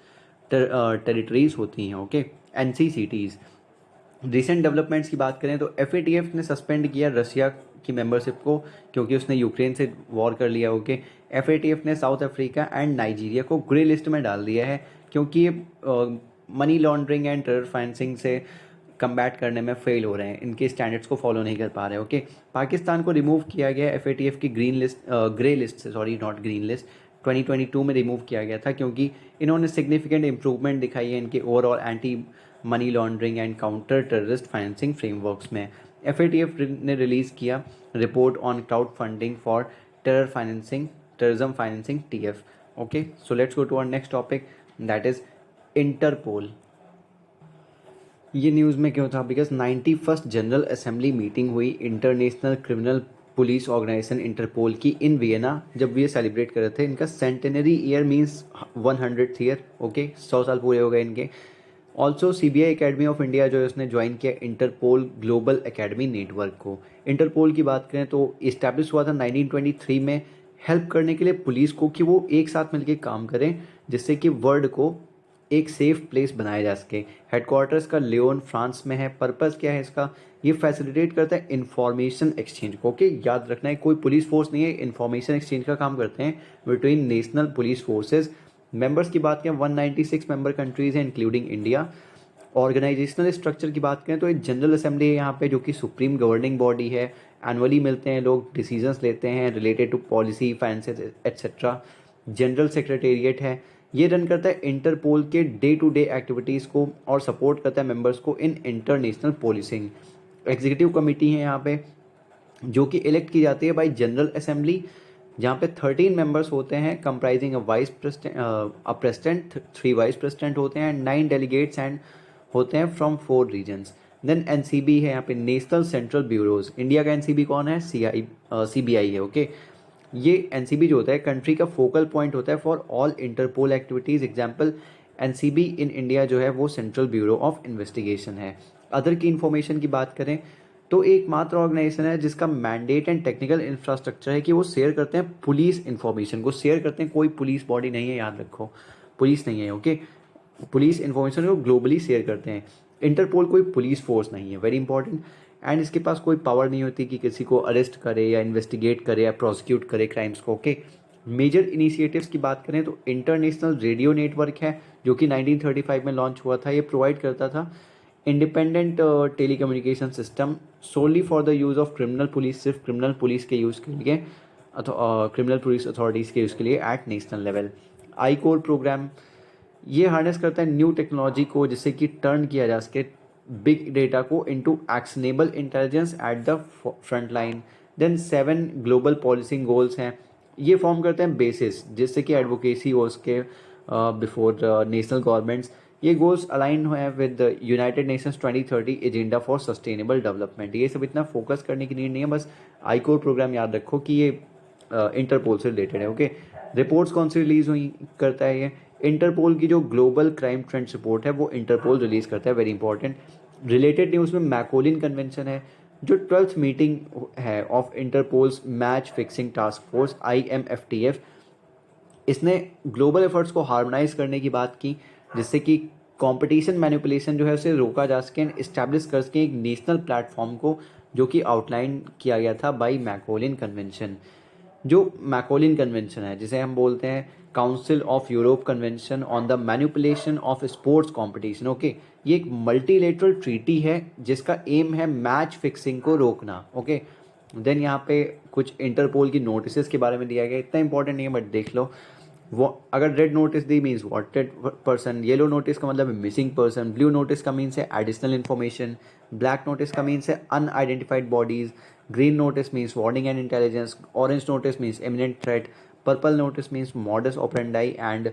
टेरिटरीज होती हैं। Okay, NCCTs। रिसेंट डेवलपमेंट्स की बात करें तो FATF ने सस्पेंड किया रसिया की मेंबरशिप को, क्योंकि उसने यूक्रेन से वॉर कर लिया। ओके, FATF ने साउथ अफ्रीका एंड नाइजीरिया को ग्रे लिस्ट में डाल दिया है, क्योंकि ये money laundering and terror financing से कम्बैट करने में फेल हो रहे हैं, इनके स्टैंडर्ड्स को फॉलो नहीं कर पा रहे। ओके, पाकिस्तान को रिमूव किया गया FATF की ग्रे लिस्ट से, सॉरी नॉट ग्रीन लिस्ट, 2022 में रिमूव किया गया था, क्योंकि इन्होंने सिग्निफिकेंट इंप्रूवमेंट दिखाई है इनके overall anti money laundering and counter terrorist financing frameworks में। FATF ने रिलीज़ किया report on crowd funding for terrorism financing TF। Okay, so let's go to our next topic, that is Interpol. ये news में क्यों था? Because 91st general assembly meeting हुई international criminal police organisation Interpol की in Vienna, जब ये celebrate कर रहे थे। इनका centenary year means 100th year. Okay, 100 साल पूरे हो गए इनके। Also CBI academy of India जो है उसने ज्वाइन किया इंटरपोल ग्लोबल एकेडमी नेटवर्क को। इंटरपोल की बात करें तो इस्टेब्लिश हुआ था 1923 में, हेल्प करने के लिए पुलिस को कि वो एक साथ मिलकर काम करें, जिससे कि वर्ल्ड को एक सेफ प्लेस बनाया जा सके। हेडक्वार्टर्स का लियोन फ्रांस में है। पर्पस क्या है इसका? ये फैसिलिटेट करता है इंफॉर्मेशन एक्सचेंज को। ओके, याद रखना है कोई पुलिस फोर्स नहीं है, इंफॉर्मेशन एक्सचेंज का काम करते हैं between national police forces. Members की बात करें 196 मेंबर कंट्रीज हैं इंक्लूडिंग इंडिया। ऑर्गेनाइजेशनल स्ट्रक्चर की बात करें तो एक जनरल असेंबली है यहाँ पे, जो कि सुप्रीम गवर्निंग बॉडी है। एनुअली मिलते हैं लोग, डिसीजंस लेते हैं related to policy, finances etcetera. General secretariat है, ये रन करता है इंटरपोल के डे टू डे एक्टिविटीज़ को और सपोर्ट करता है मेंबर्स को in international policing. Executive committee है यहाँ पे, जो कि इलेक्ट की जाती है बाय जनरल असेंबली, जहाँ पे 13 मेंबर्स होते हैं comprising a president, 3 vice president होते हैं, 9 डेलीगेट्स एंड होते हैं फ्रॉम 4 रीजन्स। देन NCB है यहाँ पे, नेशनल सेंट्रल ब्यूरोज। इंडिया का NCB कौन है? CBI है। ओके, ये NCB जो होता है कंट्री का फोकल पॉइंट होता है for all Interpol activities. Example NCB in India जो है वो सेंट्रल ब्यूरो ऑफ इन्वेस्टिगेशन है। अदर की इन्फॉर्मेशन की बात करें तो एकमात्र ऑर्गेनाइजेशन है जिसका मैंडेट एंड टेक्निकल इंफ्रास्ट्रक्चर है कि वो शेयर करते हैं पुलिस इन्फॉर्मेशन को, शेयर करते हैं। कोई पुलिस बॉडी नहीं है, याद रखो, पुलिस नहीं है। ओके, पुलिस इन्फॉर्मेशन को ग्लोबली शेयर करते हैं। इंटरपोल कोई पुलिस फोर्स नहीं है, वेरी इंपॉर्टेंट। एंड इसके पास कोई पावर नहीं होती कि किसी को अरेस्ट करे या इन्वेस्टिगेट करे या प्रोसिक्यूट करे क्राइम्स को। ओके, मेजर इनिशिएटिव्स की बात करें तो इंटरनेशनल रेडियो नेटवर्क है, जो कि 1935 में लॉन्च हुआ था। ये प्रोवाइड करता था independent telecommunication system solely for the use of criminal police, सिर्फ क्रिमिनल पुलिस के यूज़ के लिए, क्रिमिनल पुलिस अथॉरिटीज़ के यूज़ के लिए at national level. I core programme ये हार्नेस करता है न्यू टेक्नोलॉजी को, जिससे कि टर्न किया जा सके बिग डेटा को into actionable intelligence at the front line. Then 7 global policing goals हैं, ये फॉर्म करते हैं बेसिस, जिससे कि एडवोकेसी हो सके बिफोर नेशनल गवर्नमेंट्स। ये गोल्स अलाइन है with United Nations 2030 agenda for sustainable development. ये सब इतना फोकस करने की नीड नहीं है, बस आईकोर प्रोग्राम याद रखो कि ये इंटरपोल से रिलेटेड है। ओके, रिपोर्ट्स कौन सी रिलीज हुई करता है ये? इंटरपोल की जो ग्लोबल क्राइम ट्रेंड्स रिपोर्ट है वो इंटरपोल रिलीज करता है, वेरी इंपॉर्टेंट। रिलेटेड न्यूज़ में मैकोलिन कन्वेंशन है, जो 12th मीटिंग है of Interpol's match fixing task force IMFTF। इसने ग्लोबल एफर्ट्स को हार्मोनाइज करने की बात की, जिससे कि कंपटीशन मैनिपुलेशन जो है उसे रोका जा सके, इस्टेब्लिश कर सके एक नेशनल प्लेटफॉर्म को, जो कि आउटलाइन किया गया था बाय मैकोलिन कन्वेंशन। जो मैकोलिन कन्वेंशन है, जिसे हम बोलते हैं council of Europe convention on the manipulation of sports competition. Okay, ये एक मल्टीलेटरल ट्रीटी है जिसका एम है मैच फिक्सिंग को रोकना। ओके, देन यहाँ पे कुछ इंटरपोल की नोटिस के बारे में दिया गया, इतना इंपॉर्टेंट नहीं है बट देख लो। वो अगर रेड नोटिस दी means wanted person, yellow notice का मतलब मिसिंग पर्सन, ब्लू नोटिस का मीन्स है एडिशनल इन्फॉर्मेशन, ब्लैक नोटिस का मीन्स है unidentified bodies, green notice means warning and intelligence, orange notice means imminent threat, purple notice means modus operandi and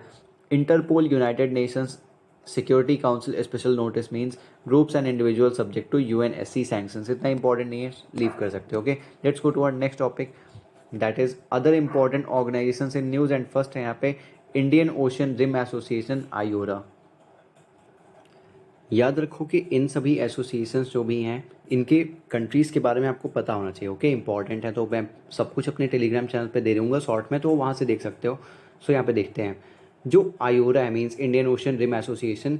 Interpol United Nations Security Council special notice means groups and individual subject to UNSC sanctions. इतना important नहीं है, leave कर सकते हो। Okay, let's go to our next topic, that is other important organizations in news. And first है यहाँ पे Indian Ocean rim association IORA। याद रखो कि इन सभी एसोसिएशंस जो भी हैं, इनके कंट्रीज़ के बारे में आपको पता होना चाहिए। ओके, इंपॉर्टेंट है, तो मैं सब कुछ अपने टेलीग्राम चैनल पे दे दूँगा शॉर्ट में, तो वहाँ से देख सकते हो। सो यहाँ पे देखते हैं, जो IORA है means Indian Ocean rim association,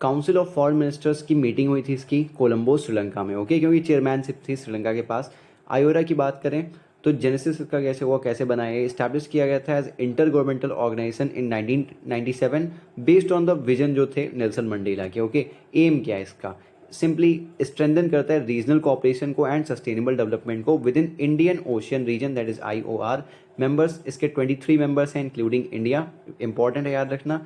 council of foreign ministers की मीटिंग हुई थी इसकी कोलंबो श्रीलंका में। ओके, क्योंकि चेयरमैनशिप थी श्रीलंका के पास। आयोरा की बात करें तो जेनेसिस इसका कैसे हुआ, कैसे बनाया, ये इस्टेब्लिश किया गया था as inter governmental organization in 1997 based on the vision जो थे नेल्सन मंडेला के। ओके, एम क्या है इसका, सिंपली स्ट्रेंथन करता है रीजनल कोऑपरेशन को एंड सस्टेनेबल डेवलपमेंट को within Indian Ocean region, that is IOR। Members इसके 23 मेंबर्स हैं इंक्लूडिंग इंडिया, इंपॉर्टेंट है याद रखना।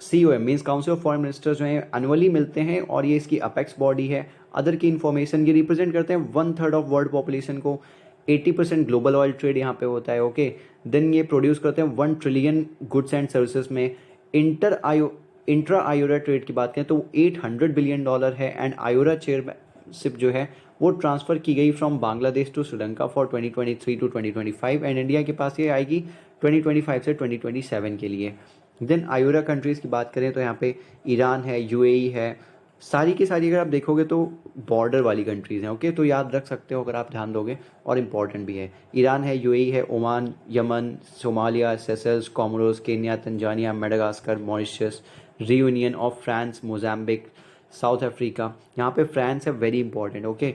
COM means council of foreign ministers जो हैं एनुअली मिलते हैं और ये इसकी अपेक्स बॉडी है। अदर की इन्फॉर्मेशन ये रिप्रेजेंट करते हैं 1/3 ऑफ वर्ल्ड पॉपुलेशन को। 80% ग्लोबल ऑयल ट्रेड यहाँ पे होता है। ओके, देन ये प्रोड्यूस करते हैं 1 ट्रिलियन गुड्स एंड सर्विसेज में। इंट्रा आयोरा ट्रेड की बात करें तो $800 बिलियन है एंड आयोरा चेयरशिप जो है वो ट्रांसफ़र की गई from Bangladesh to Sri Lanka for 2023 to 2025 and India के पास ये आएगी 2025 से 2027 के लिए। देन आयोरा कंट्रीज़ की बात करें तो यहाँ पे ईरान है, UAE है, सारी की सारी अगर आप देखोगे तो बॉर्डर वाली कंट्रीज़ हैं। ओके, तो याद रख सकते हो अगर आप ध्यान दोगे, और इम्पॉर्टेंट भी है। ईरान है, UAE है, Oman, Yemen, Somalia, Seychelles, Comoros, Kenya, Tanzania, Madagascar, Mauritius, reunion of France, Mozambique, south Africa. यहाँ पे फ्रांस है, वेरी इंपॉर्टेंट। ओके,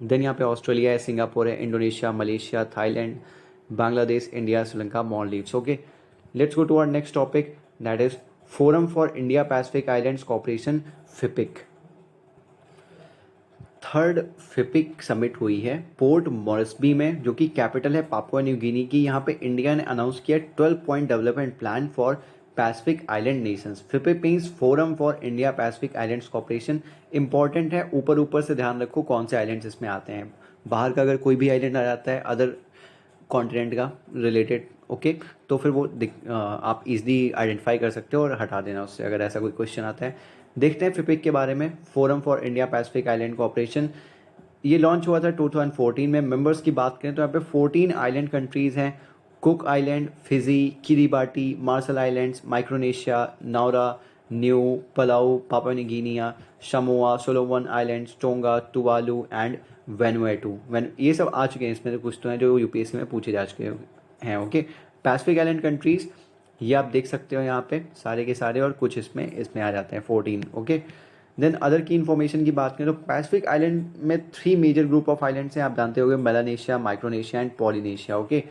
देन यहाँ पे ऑस्ट्रेलिया है, सिंगापुर है, Indonesia, Malaysia, Thailand, Bangladesh, India, Sri Lanka, Maldives. Okay, let's go to our next topic, that is forum for India Pacific islands cooperation, FIPIC। Third FIPIC summit हुई है port मॉरिसबी में, जो कि कैपिटल है पापुआ न्यू गिनी की। यहाँ पे इंडिया ने अनाउंस किया 12 point development plan for Pacific island nations. FIPIC means forum for India Pacific islands cooperation. Important है, ऊपर ऊपर से ध्यान रखो कौन से आइलैंड्स इसमें आते हैं। बाहर का अगर कोई भी आइलैंड आ जाता है अदर कॉन्टिनेंट का रिलेटेड, ओके, तो फिर वो आप इजीली आइडेंटिफाई कर सकते हो और हटा देना उससे अगर ऐसा कोई क्वेश्चन आता है। देखते हैं FIPIC के बारे में। Forum for India Pacific island cooperation ये लॉन्च हुआ था 2014 में। मेंबर्स की बात करें तो यहाँ पे 14 आइलैंड कंट्रीज़ हैं, Cook island, Fiji, Kiribati, Marshall Islands, Micronesia, Nauru, New, Palau, Papua New Guinea, Samoa, Solomon Islands, Tonga, Tuvalu and Vanuatu. ये सब आ चुके हैं, इसमें से कुछ तो हैं जो UPSC में पूछे जा चुके हैं। ओके, पैसिफिक आइलैंड कंट्रीज़ ये आप देख सकते हो यहाँ पे सारे के सारे, और कुछ इसमें आ जाते हैं 14। Okay, then other key information की बात करें तो पैसिफिक आइलैंड में 3 मेजर ग्रुप ऑफ आइलैंड्स हैं, आप जानते होंगे, Melanesia, Micronesia and Polynesia. Okay,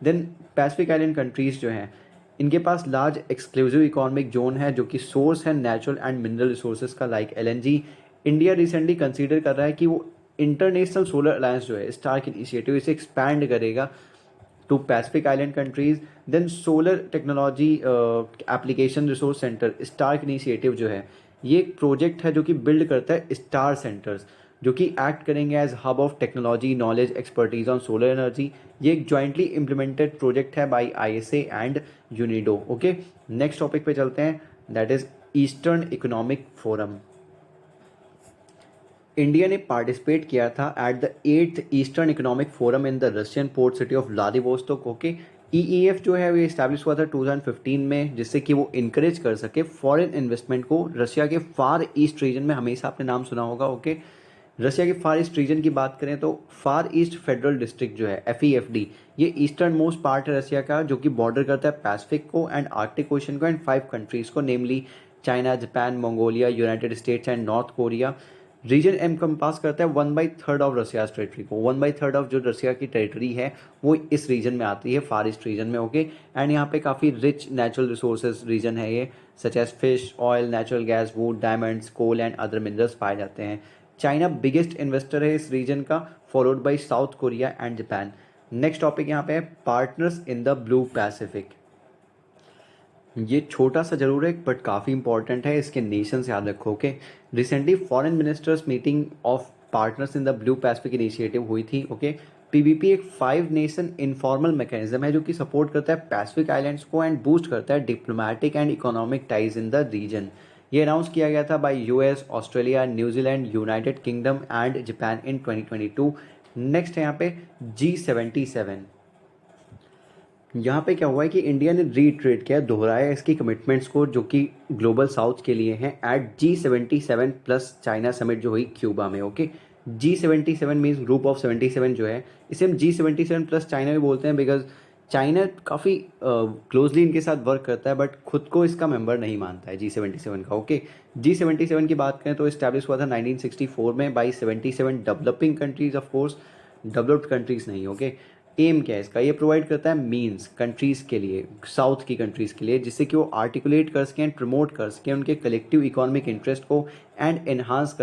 then Pacific island countries जो हैं इनके पास लार्ज एक्सक्लूसिव इकोनॉमिक जोन है जो कि सोर्स है नेचुरल एंड मिनरल रिसोर्सेज का, like LNG। India recently consider कर रहा है कि वो इंटरनेशनल सोलर अलायंस जो है स्टार्क इनिशिएटिव, इसे एक्सपैंड करेगा to Pacific island countries. Then solar technology application resource centre, STARC initiative जो है ये एक प्रोजेक्ट है जो कि बिल्ड करता है स्टार सेंटर्स जो कि एक्ट करेंगे as hub of technology, knowledge, expertise on solar energy. ये एक जॉइंटली इम्प्लीमेंटेड प्रोजेक्ट है by ISA and UNIDO. Okay, next topic पे चलते हैं, that is Eastern Economic Forum. India ने पार्टिसिपेट किया था at the 8th Eastern Economic Forum in the Russian port city of Vladivostok. Okay, EEF जो है वो इस्टेब्लिश हुआ था 2015 में, जिससे कि वो इनकरेज कर सके फॉरेन इन्वेस्टमेंट को रशिया के फार ईस्ट रीजन में। हमेशा आपने नाम सुना होगा। ओके, रशिया के फार ईस्ट रीजन की बात करें तो फार ईस्ट फेडरल डिस्ट्रिक्ट जो है FEFD, ये ईस्टर्न मोस्ट पार्ट है रशिया का, जो कि बॉर्डर करता है पैसिफिक को एंड आर्कटिक ओशन को एंड 5 कंट्रीज़ को, namely China, Japan, Mongolia, United States and North Korea. Region encompass करता है 1/3 ऑफ रशिया टेरिटरी को। 1/3 ऑफ जो रशिया की टेरिटरी है वो इस रीजन में आती है, फार ईस्ट रीजन में। ओके, एंड यहाँ पे काफ़ी रिच नेचुरल रिसोर्सेज रीजन है ये, such as fish, oil, natural gas, wood, diamonds, coal and other minerals पाए जाते हैं। चाइना बिगेस्ट इन्वेस्टर है इस रीजन का, followed by south Korea and Japan. Next topic यहाँ पे है partners in the blue Pacific. ये छोटा सा जरूर है बट काफ़ी इंपॉर्टेंट है, इसके नेशंस याद रखो। Okay, recently foreign ministers meeting of partners in the blue Pacific initiative हुई थी। ओके, PBP एक 5 नेशन इनफॉर्मल मैकेनिज्म है जो कि सपोर्ट करता है पैसिफिक आइलैंड्स को एंड बूस्ट करता है diplomatic and economic ties in the reason. ये अनाउंस किया गया था bye US, Australia, New Zealand, United kingdom and Japan in 2022। Next है यहाँ पे G77। यहाँ पे क्या हुआ है कि इंडिया ने रीट्रेट किया, दोहराया इसकी कमिटमेंट्स को जो कि ग्लोबल साउथ के लिए हैं eight G77 plus China summit जो हुई क्यूबा में। Okay, G77 means group of 77 जो है, इसे हम G77 प्लस चाइना भी बोलते हैं बिकॉज चाइना काफ़ी क्लोजली इनके साथ वर्क करता है बट खुद को इसका मेंबर नहीं मानता है G77 का। ओके, G77 की बात करें तो इस्टेब्लिश हुआ था 1964 में by 77 developing countries of course. Developed countries नहीं, ओके। एम क्या है इसका, ये प्रोवाइड करता है मीन्स कंट्रीज़ के लिए, साउथ की कंट्रीज़ के लिए, जिससे कि वो आर्टिकुलेट कर सकें एंड प्रमोट कर सकें उनके कलेक्टिव इकोनॉमिक इंटरेस्ट को एंड एनहांस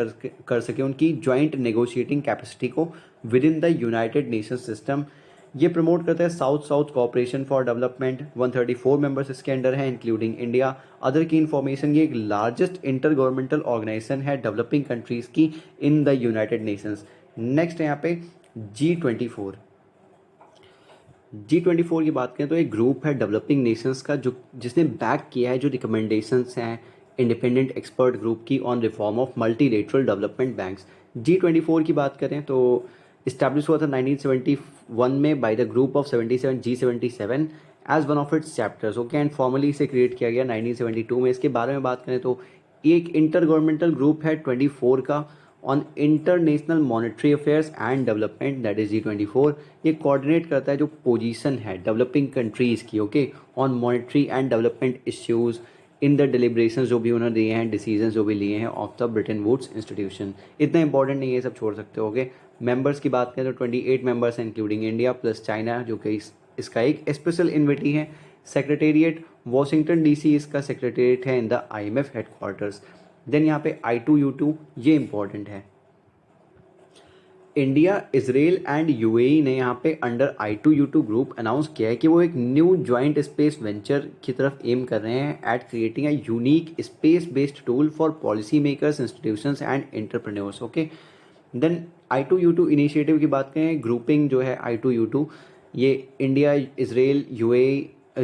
कर सकें उनकी जॉइंट नेगोशिएटिंग कैपेसिटी को within the United Nations system. ये प्रमोट करता है south south cooperation for development. 134 members इसके अंडर हैं including India. Other key information, ये एक लार्जेस्ट इंटर गवर्नमेंटल ऑर्गेनाइजेशन है डेवलपिंग कंट्रीज़ की इन द यूनाइटेड नेशंस। नेक्स्ट है यहाँ पे G24। G24 की बात करें तो एक ग्रुप है डेवलपिंग नेशंस का जो जिसने बैक किया है जो रिकमेंडेशंस हैं इंडिपेंडेंट एक्सपर्ट ग्रुप की on reform of multilateral development banks. G24 की बात करें तो इस्टेब्लिश हुआ था 1971 में by the group of 77 G77 as one of its chapters, okay, and formally इसे क्रिएट किया गया 1972 में। इसके बारे में बात करें तो एक इंटर गवर्नमेंटल ग्रुप है 24 का on international monetary affairs and development, that is G24। ये कोऑर्डिनेट करता है जो पोजीशन है डेवलपिंग कंट्रीज़ की, okay, on monetary and development issues in the deliberation जो भी उन्होंने दिए हैं, डिसीजन जो भी लिए हैं of the Bretton Woods institution. इतना इंपॉर्टेंट नहीं है, सब छोड़ सकते हो, ओके। मेंबर्स की बात करें तो 28 मेंबर्स हैं इंक्लूडिंग इंडिया प्लस चाइना जो कि इसका एक स्पेशल इन्विटी है। सेक्रेटेरिएट वॉशिंगटन DC इसका सेक्रेटेरिएट है in the IMF headquarters. Then यहाँ पे I2U2, ये इंपॉर्टेंट है। इंडिया, इसराइल एंड UAE ने यहाँ पे अंडर I2U2 ग्रुप अनाउंस किया है कि वो एक न्यू जॉइंट स्पेस वेंचर की तरफ एम कर रहे हैं at creating a unique space based tool for policy makers, institutions and entrepreneurs, okay. Then I2U2 initiative की बात करें, ग्रुपिंग जो है I2U2 ये India, Israel,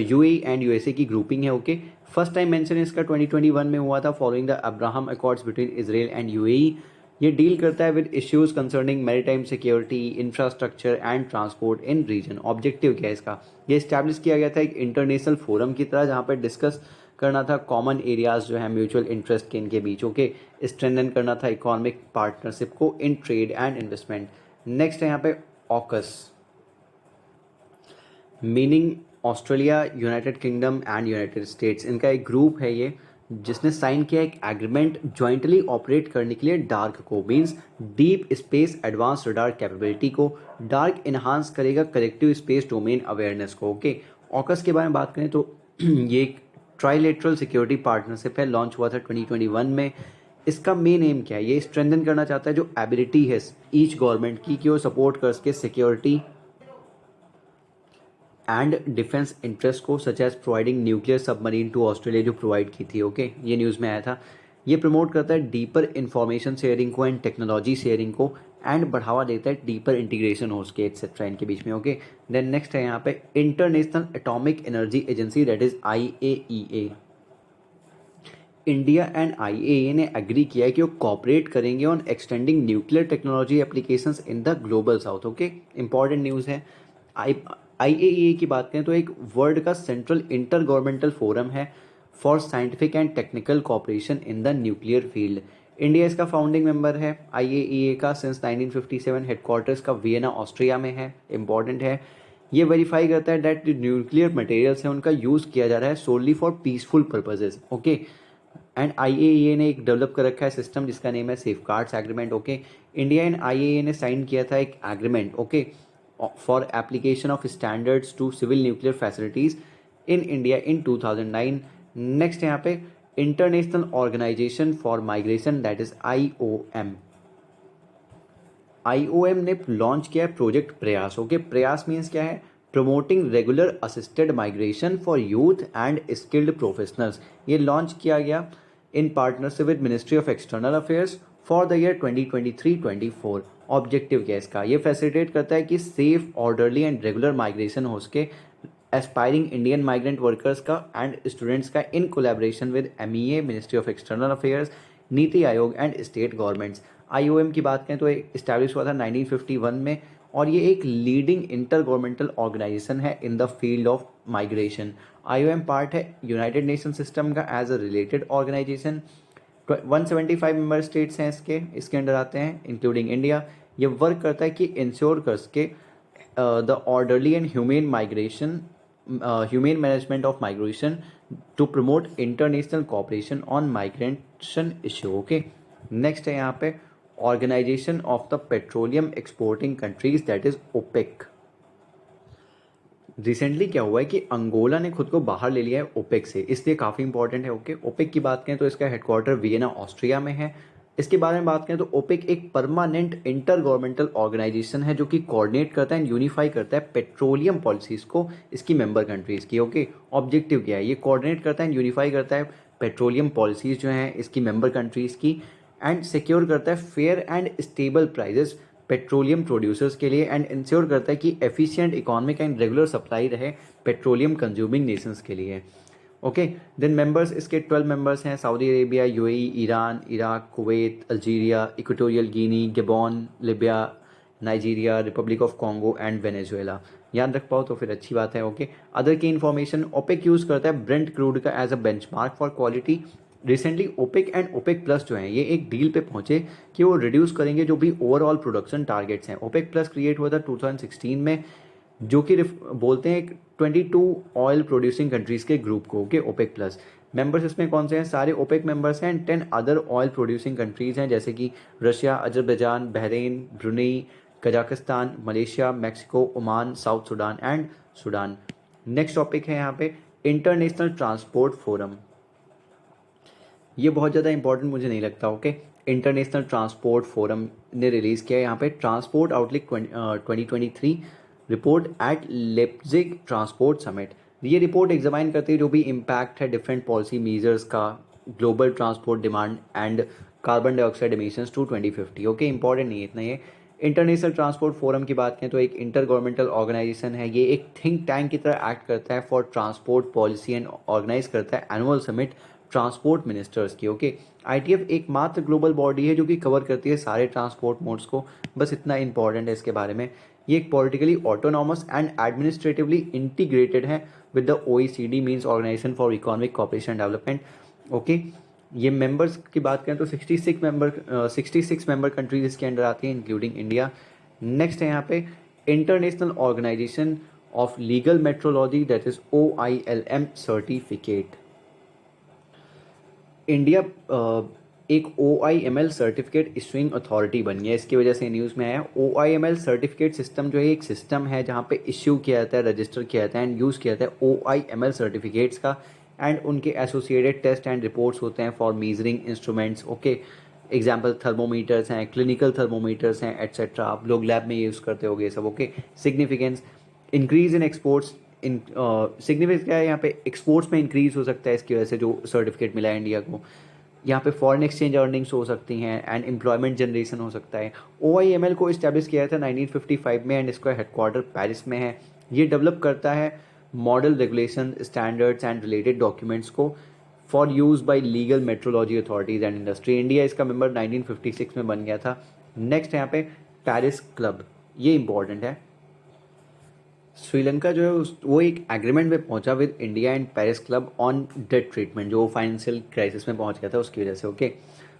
UAE and USA की ग्रुपिंग है, ओके। फर्स्ट टाइम मेंशन इसका 2021 में हुआ था following the Abraham Accords between Israel and UAE। ये डील करता है with issues concerning maritime security, infrastructure and transport in region. Objective क्या है इसका, ये इस्टेब्लिश किया गया था एक इंटरनेशनल फोरम की तरह जहाँ पर डिस्कस करना था कॉमन एरियाज जो है म्यूचुअल इंटरेस्ट के इनके बीच, ओके, स्ट्रेंथन करना था इकोनॉमिक पार्टनरशिप को in trade and investment. Next है यहाँ पे AUKUS, meaning Australia, United kingdom and United states. इनका एक ग्रुप है ये जिसने साइन किया एक एग्रीमेंट ज्वाइंटली ऑपरेट करने के लिए डार्क को, means deep space advance radar capability को। डार्क इन्हांस करेगा कलेक्टिव स्पेस डोमेन अवेयरनेस को, ओके। ऑकस के बारे में बात करें तो ये एक ट्राइलेटरल सिक्योरिटी पार्टनरशिप है, लॉन्च हुआ था 2021 में। इसका मेन एम क्या है, ये स्ट्रेंथन करना चाहता है जो एबिलिटी है ईच गवर्नमेंट की कि वो सपोर्ट कर सके सिक्योरिटी एंड डिफेंस इंटरेस्ट को, such as providing nuclear submarine to Australia जो प्रोवाइड की थी, ओके, ये न्यूज़ में आया था। ये प्रमोट करता है डीपर इंफॉर्मेशन शेयरिंग को एंड टेक्नोलॉजी शेयरिंग को एंड बढ़ावा देता है डीपर इंटीग्रेशन हो सके एक्सेट्रा इनके बीच में, ओके। देन नेक्स्ट है यहाँ पे International Atomic Energy Agency, that is IAEA। India and IAEA ने एग्री किया है कि वो कॉपरेट करेंगे on extending nuclear technology applications in the global south, okay. Important news है। IAEA की बात करें तो एक वर्ल्ड का सेंट्रल इंटर गवर्नमेंटल फोरम है for scientific and technical cooperation in the nuclear field. India इसका फाउंडिंग मेंबर है IAEA का सिंस 1957। हेडक्वार्टर्स का वियना ऑस्ट्रिया में है, इंपॉर्टेंट है। ये वेरीफाई करता है दैट न्यूक्लियर मटेरियल्स हैं उनका यूज़ किया जा रहा है solely for peaceful purposes, okay. And IAEA ने एक डेवलप कर रखा है सिस्टम जिसका नेम है safeguards agreement, okay. India and IAEA ने साइन किया था एक agreement, okay, for application of standards to civil nuclear facilities in India in 2009। Next यहाँ पे International Organization for Migration, that is IOM ने लॉन्च किया है project Prayas, okay. Prayas means क्या है, promoting regular assisted migration for youth and skilled professionals. ये launch किया गया in partnership with ministry of external affairs for the year 2023-24। Objective क्या है इसका, ये फैसिलिटेट करता है कि safe, orderly and regular migration हो सके एस्पायरिंग इंडियन माइग्रेंट वर्कर्स का एंड स्टूडेंट्स का in collaboration with MEA, ministry of external affairs, NITI Aayog and state governments. IOM की बात करें तो इस्टेब्लिश हुआ था 1951 में और ये एक लीडिंग इंटर गवर्नमेंटल ऑर्गेनाइजेशन है in the field of migration. IOM part है यूनाइटेड नेशन सिस्टम का as a related organisation. 175 member states हैं इसके अंडर आते हैं इंक्लूडिंग इंडिया। ये वर्क करता है कि इंश्योर कर सके the orderly and humane migration, humane management of migration to promote international cooperation on migration issue, okay. Next है यहाँ पे Organization of the Petroleum Exporting Countries, that is OPEC. Recently क्या हुआ है कि अंगोला ने खुद को बाहर ले लिया है ओपेक से, इसलिए काफ़ी इंपॉर्टेंट है। ओके, ओपेक की बात करें तो इसका हेडक्वार्टर वियना ऑस्ट्रिया में है। इसके बारे में बात करें तो ओपेक एक परमानेंट इंटर गवर्नमेंटल ऑर्गेनाइजेशन है जो कि कोऑर्डिनेट करता है एंड यूनिफाई करता है पेट्रोलियम पॉलिसीज़ को इसकी मेंबर कंट्रीज़ की। ओके, ऑब्जेक्टिव क्या है, ये कोऑर्डिनेट करता है एंड यूनिफाई करता है पेट्रोलियम पॉलिसीज़ जो हैं इसकी मेंबर कंट्रीज़ की, एंड सिक्योर करता है fair and stable prices petroleum producers के लिए, एंड इंश्योर करता है कि efficient economic and regular supply रहे पेट्रोलियम कंज्यूमिंग नेशंस के लिए। ओके, देन मेंबर्स इसके 12 मेंबर्स हैं, Saudi Arabia, UAE, Iran, Iraq, Kuwait, Algeria, Equatorial Guinea, Gabon, Libya, Nigeria, Republic of Congo and Venezuela. याद रख पाओ तो फिर अच्छी बात है। Okay, other key information, OPEC use करता है ब्रेंट क्रूड का as a benchmark for quality. Recently OPEC and OPEC plus जो हैं ये एक डील पे पहुंचे कि वो रिड्यूस करेंगे जो भी ओवरऑल प्रोडक्शन टारगेट्स हैं। ओपेक प्लस क्रिएट हुआ था 2016 में, जो कि बोलते हैं 22 ऑयल प्रोड्यूसिंग कंट्रीज़ के ग्रुप को। ओके, ओपेक प्लस मेंबर्स इसमें कौन से हैं, सारे ओपेक मेंबर्स हैं and 10 other oil producing countries हैं जैसे कि Russia, Azerbaijan, Bahrain, Brunei, Kazakhstan, Malaysia, Mexico, Oman, south Sudan and Sudan. Next topic है यहाँ पे इंटरनेशनल ट्रांसपोर्ट फोरम। ये बहुत ज़्यादा इंपॉर्टेंट मुझे नहीं लगता। ओके, इंटरनेशनल ट्रांसपोर्ट फोरम ने रिलीज़ किया है यहाँ पे transport outlook 2023 report at Leipzig transport summit. ये रिपोर्ट एग्जामाइन करती है जो भी इम्पैक्ट है डिफरेंट पॉलिसी मेजर्स का global transport demand and carbon dioxide emissions to 2050। Okay, important नहीं है इतना ये। इंटरनेशनल ट्रांसपोर्ट फोरम की बात करें तो एक इंटर गवर्नमेंटल ऑर्गेनाइजेशन है, ये एक थिंक टैंक की तरह एक्ट करता है for transport policy and organise करता है एनुअल समिट ट्रांसपोर्ट मिनिस्टर्स की। ओके, आईटीएफ एकमात्र ग्लोबल बॉडी है जो कि कवर करती है सारे ट्रांसपोर्ट मोड्स को, बस इतना इंपॉर्टेंट है इसके बारे में। ये एक politically autonomous and administratively integrated है with the OECD means Organisation for Economic Cooperation and Development. Okay, ये मेंबर्स की बात करें तो 66 मेंबर कंट्रीज इसके अंडर आती हैं इंक्लूडिंग इंडिया। नेक्स्ट है यहाँ पे International Organization of Legal Metrology, that is OILM certificate. India एक OIML सर्टिफिकेट इशूइंग अथॉरिटी बन गया, इसकी वजह से न्यूज़ में आया। OIML सर्टिफिकेट सिस्टम जो है एक सिस्टम है जहाँ पे इश्यू किया जाता है, रजिस्टर किया जाता है एंड यूज़ किया जाता है OIML सर्टिफिकेट्स का, एंड उनके एसोसिएटेड टेस्ट एंड रिपोर्ट्स होते हैं for measuring instruments. Okay, example thermometers हैं, क्लिनिकल थर्मोमीटर्स हैं एट्सेट्रा, आप लोग लैब में यूज़ करते होगे सब। Okay, significance increase in exports, in significance क्या है यहाँ पे, एक्सपोर्ट्स में इंक्रीज हो सकता है इसकी वजह से जो सर्टिफिकेट मिला है इंडिया को। यहाँ पे फॉरेन एक्सचेंज अर्निंग्स हो सकती हैं एंड एम्प्लॉयमेंट जनरेशन हो सकता है। OIML को इस्टेब्लिश किया था 1955 में एंड इसका हेडक्वार्टर पेरिस में है। ये डेवलप करता है model regulation standards and related documents को for use by legal metrology authorities and industry. India इसका मेंबर 1956 में बन गया था। नेक्स्ट यहाँ पे पेरिस क्लब, ये इंपॉर्टेंट है। श्रीलंका जो है वो एक एग्रीमेंट में पहुंचा with India and Paris Club on debt treatment, जो फाइनेंशियल क्राइसिस में पहुंच गया था उसकी वजह से। ओके,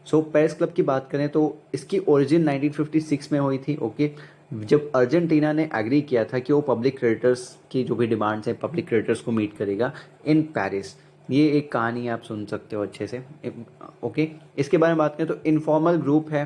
सो पेरिस क्लब की बात करें तो इसकी ओरिजिन 1956 में हुई थी। ओके, जब अर्जेंटीना ने एग्री किया था कि वो पब्लिक क्रेडिटर्स की जो भी डिमांड्स हैं पब्लिक क्रेडिटर्स को मीट करेगा इन पेरिस। ये एक कहानी आप सुन सकते हो अच्छे से। ओके, इसके बारे में बात करें तो इनफॉर्मल ग्रुप है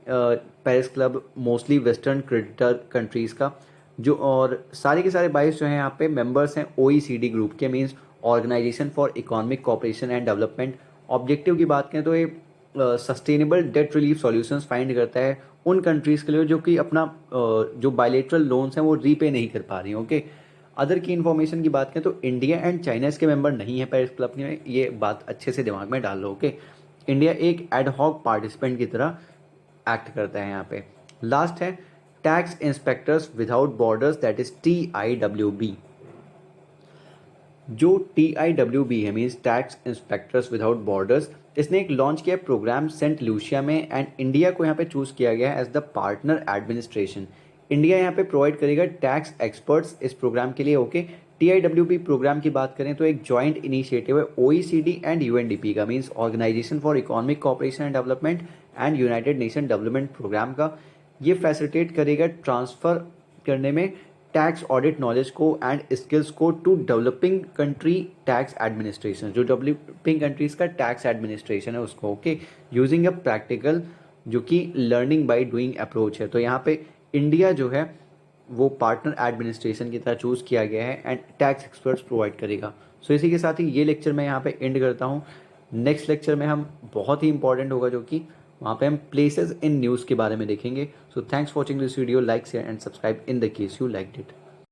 Paris club, mostly western creditor countries का, जो और सारे के सारे 22 जो हैं यहाँ पे मेंबर्स हैं OECD ग्रुप के, means Organisation for Economic Cooperation and Development. Objective की बात करें तो ये sustainable debt relief solutions find करता है उन कंट्रीज़ के लिए जो कि अपना जो बायलेटरल लोन्स हैं वो रीपे नहीं कर पा रही हैं। ओके, अदर की इन्फॉर्मेशन की बात करें तो इंडिया एंड चाइना इसके मेंबर नहीं है पेरिस क्लब में, ये बात अच्छे से दिमाग में डाल लो। ओके, इंडिया एक एडहॉक पार्टिसिपेंट की तरह एक्ट करता है यहाँ पे। लास्ट है tax inspectors without borders, that is TIWB। जो TIWB है means tax inspectors without borders, इसने एक लॉन्च किया प्रोग्राम सेंट लूसिया में एंड इंडिया को यहाँ पे चूज़ किया गया है as the partner administration. India यहाँ पे प्रोवाइड करेगा टैक्स एक्सपर्ट्स इस प्रोग्राम के लिए। ओके, TIWB प्रोग्राम की बात करें तो एक जॉइंट इनिशिएटिव है OECD एंड UNDP का, means Organisation for Economic Cooperation and Development and United Nation development programme का। ये फैसिलिटेट करेगा ट्रांसफ़र करने में टैक्स ऑडिट नॉलेज को एंड स्किल्स को to developing country tax administration, जो डेवलपिंग कंट्रीज़ का टैक्स एडमिनिस्ट्रेशन है उसको। ओके, यूजिंग अ प्रैक्टिकल जो कि लर्निंग बाय डूइंग अप्रोच है। तो यहाँ पे इंडिया जो है वो पार्टनर एडमिनिस्ट्रेशन की तरह चूज़ किया गया है एंड टैक्स एक्सपर्ट्स प्रोवाइड करेगा। सो इसी के साथ ही ये लेक्चर मैं यहाँ पे एंड करता हूँ। नेक्स्ट लेक्चर में हम बहुत ही इंपॉर्टेंट होगा, जो कि वहाँ पे हम प्लेसेस इन न्यूज़ के बारे में देखेंगे। So thanks for watching this video, like share and subscribe in the case you liked it.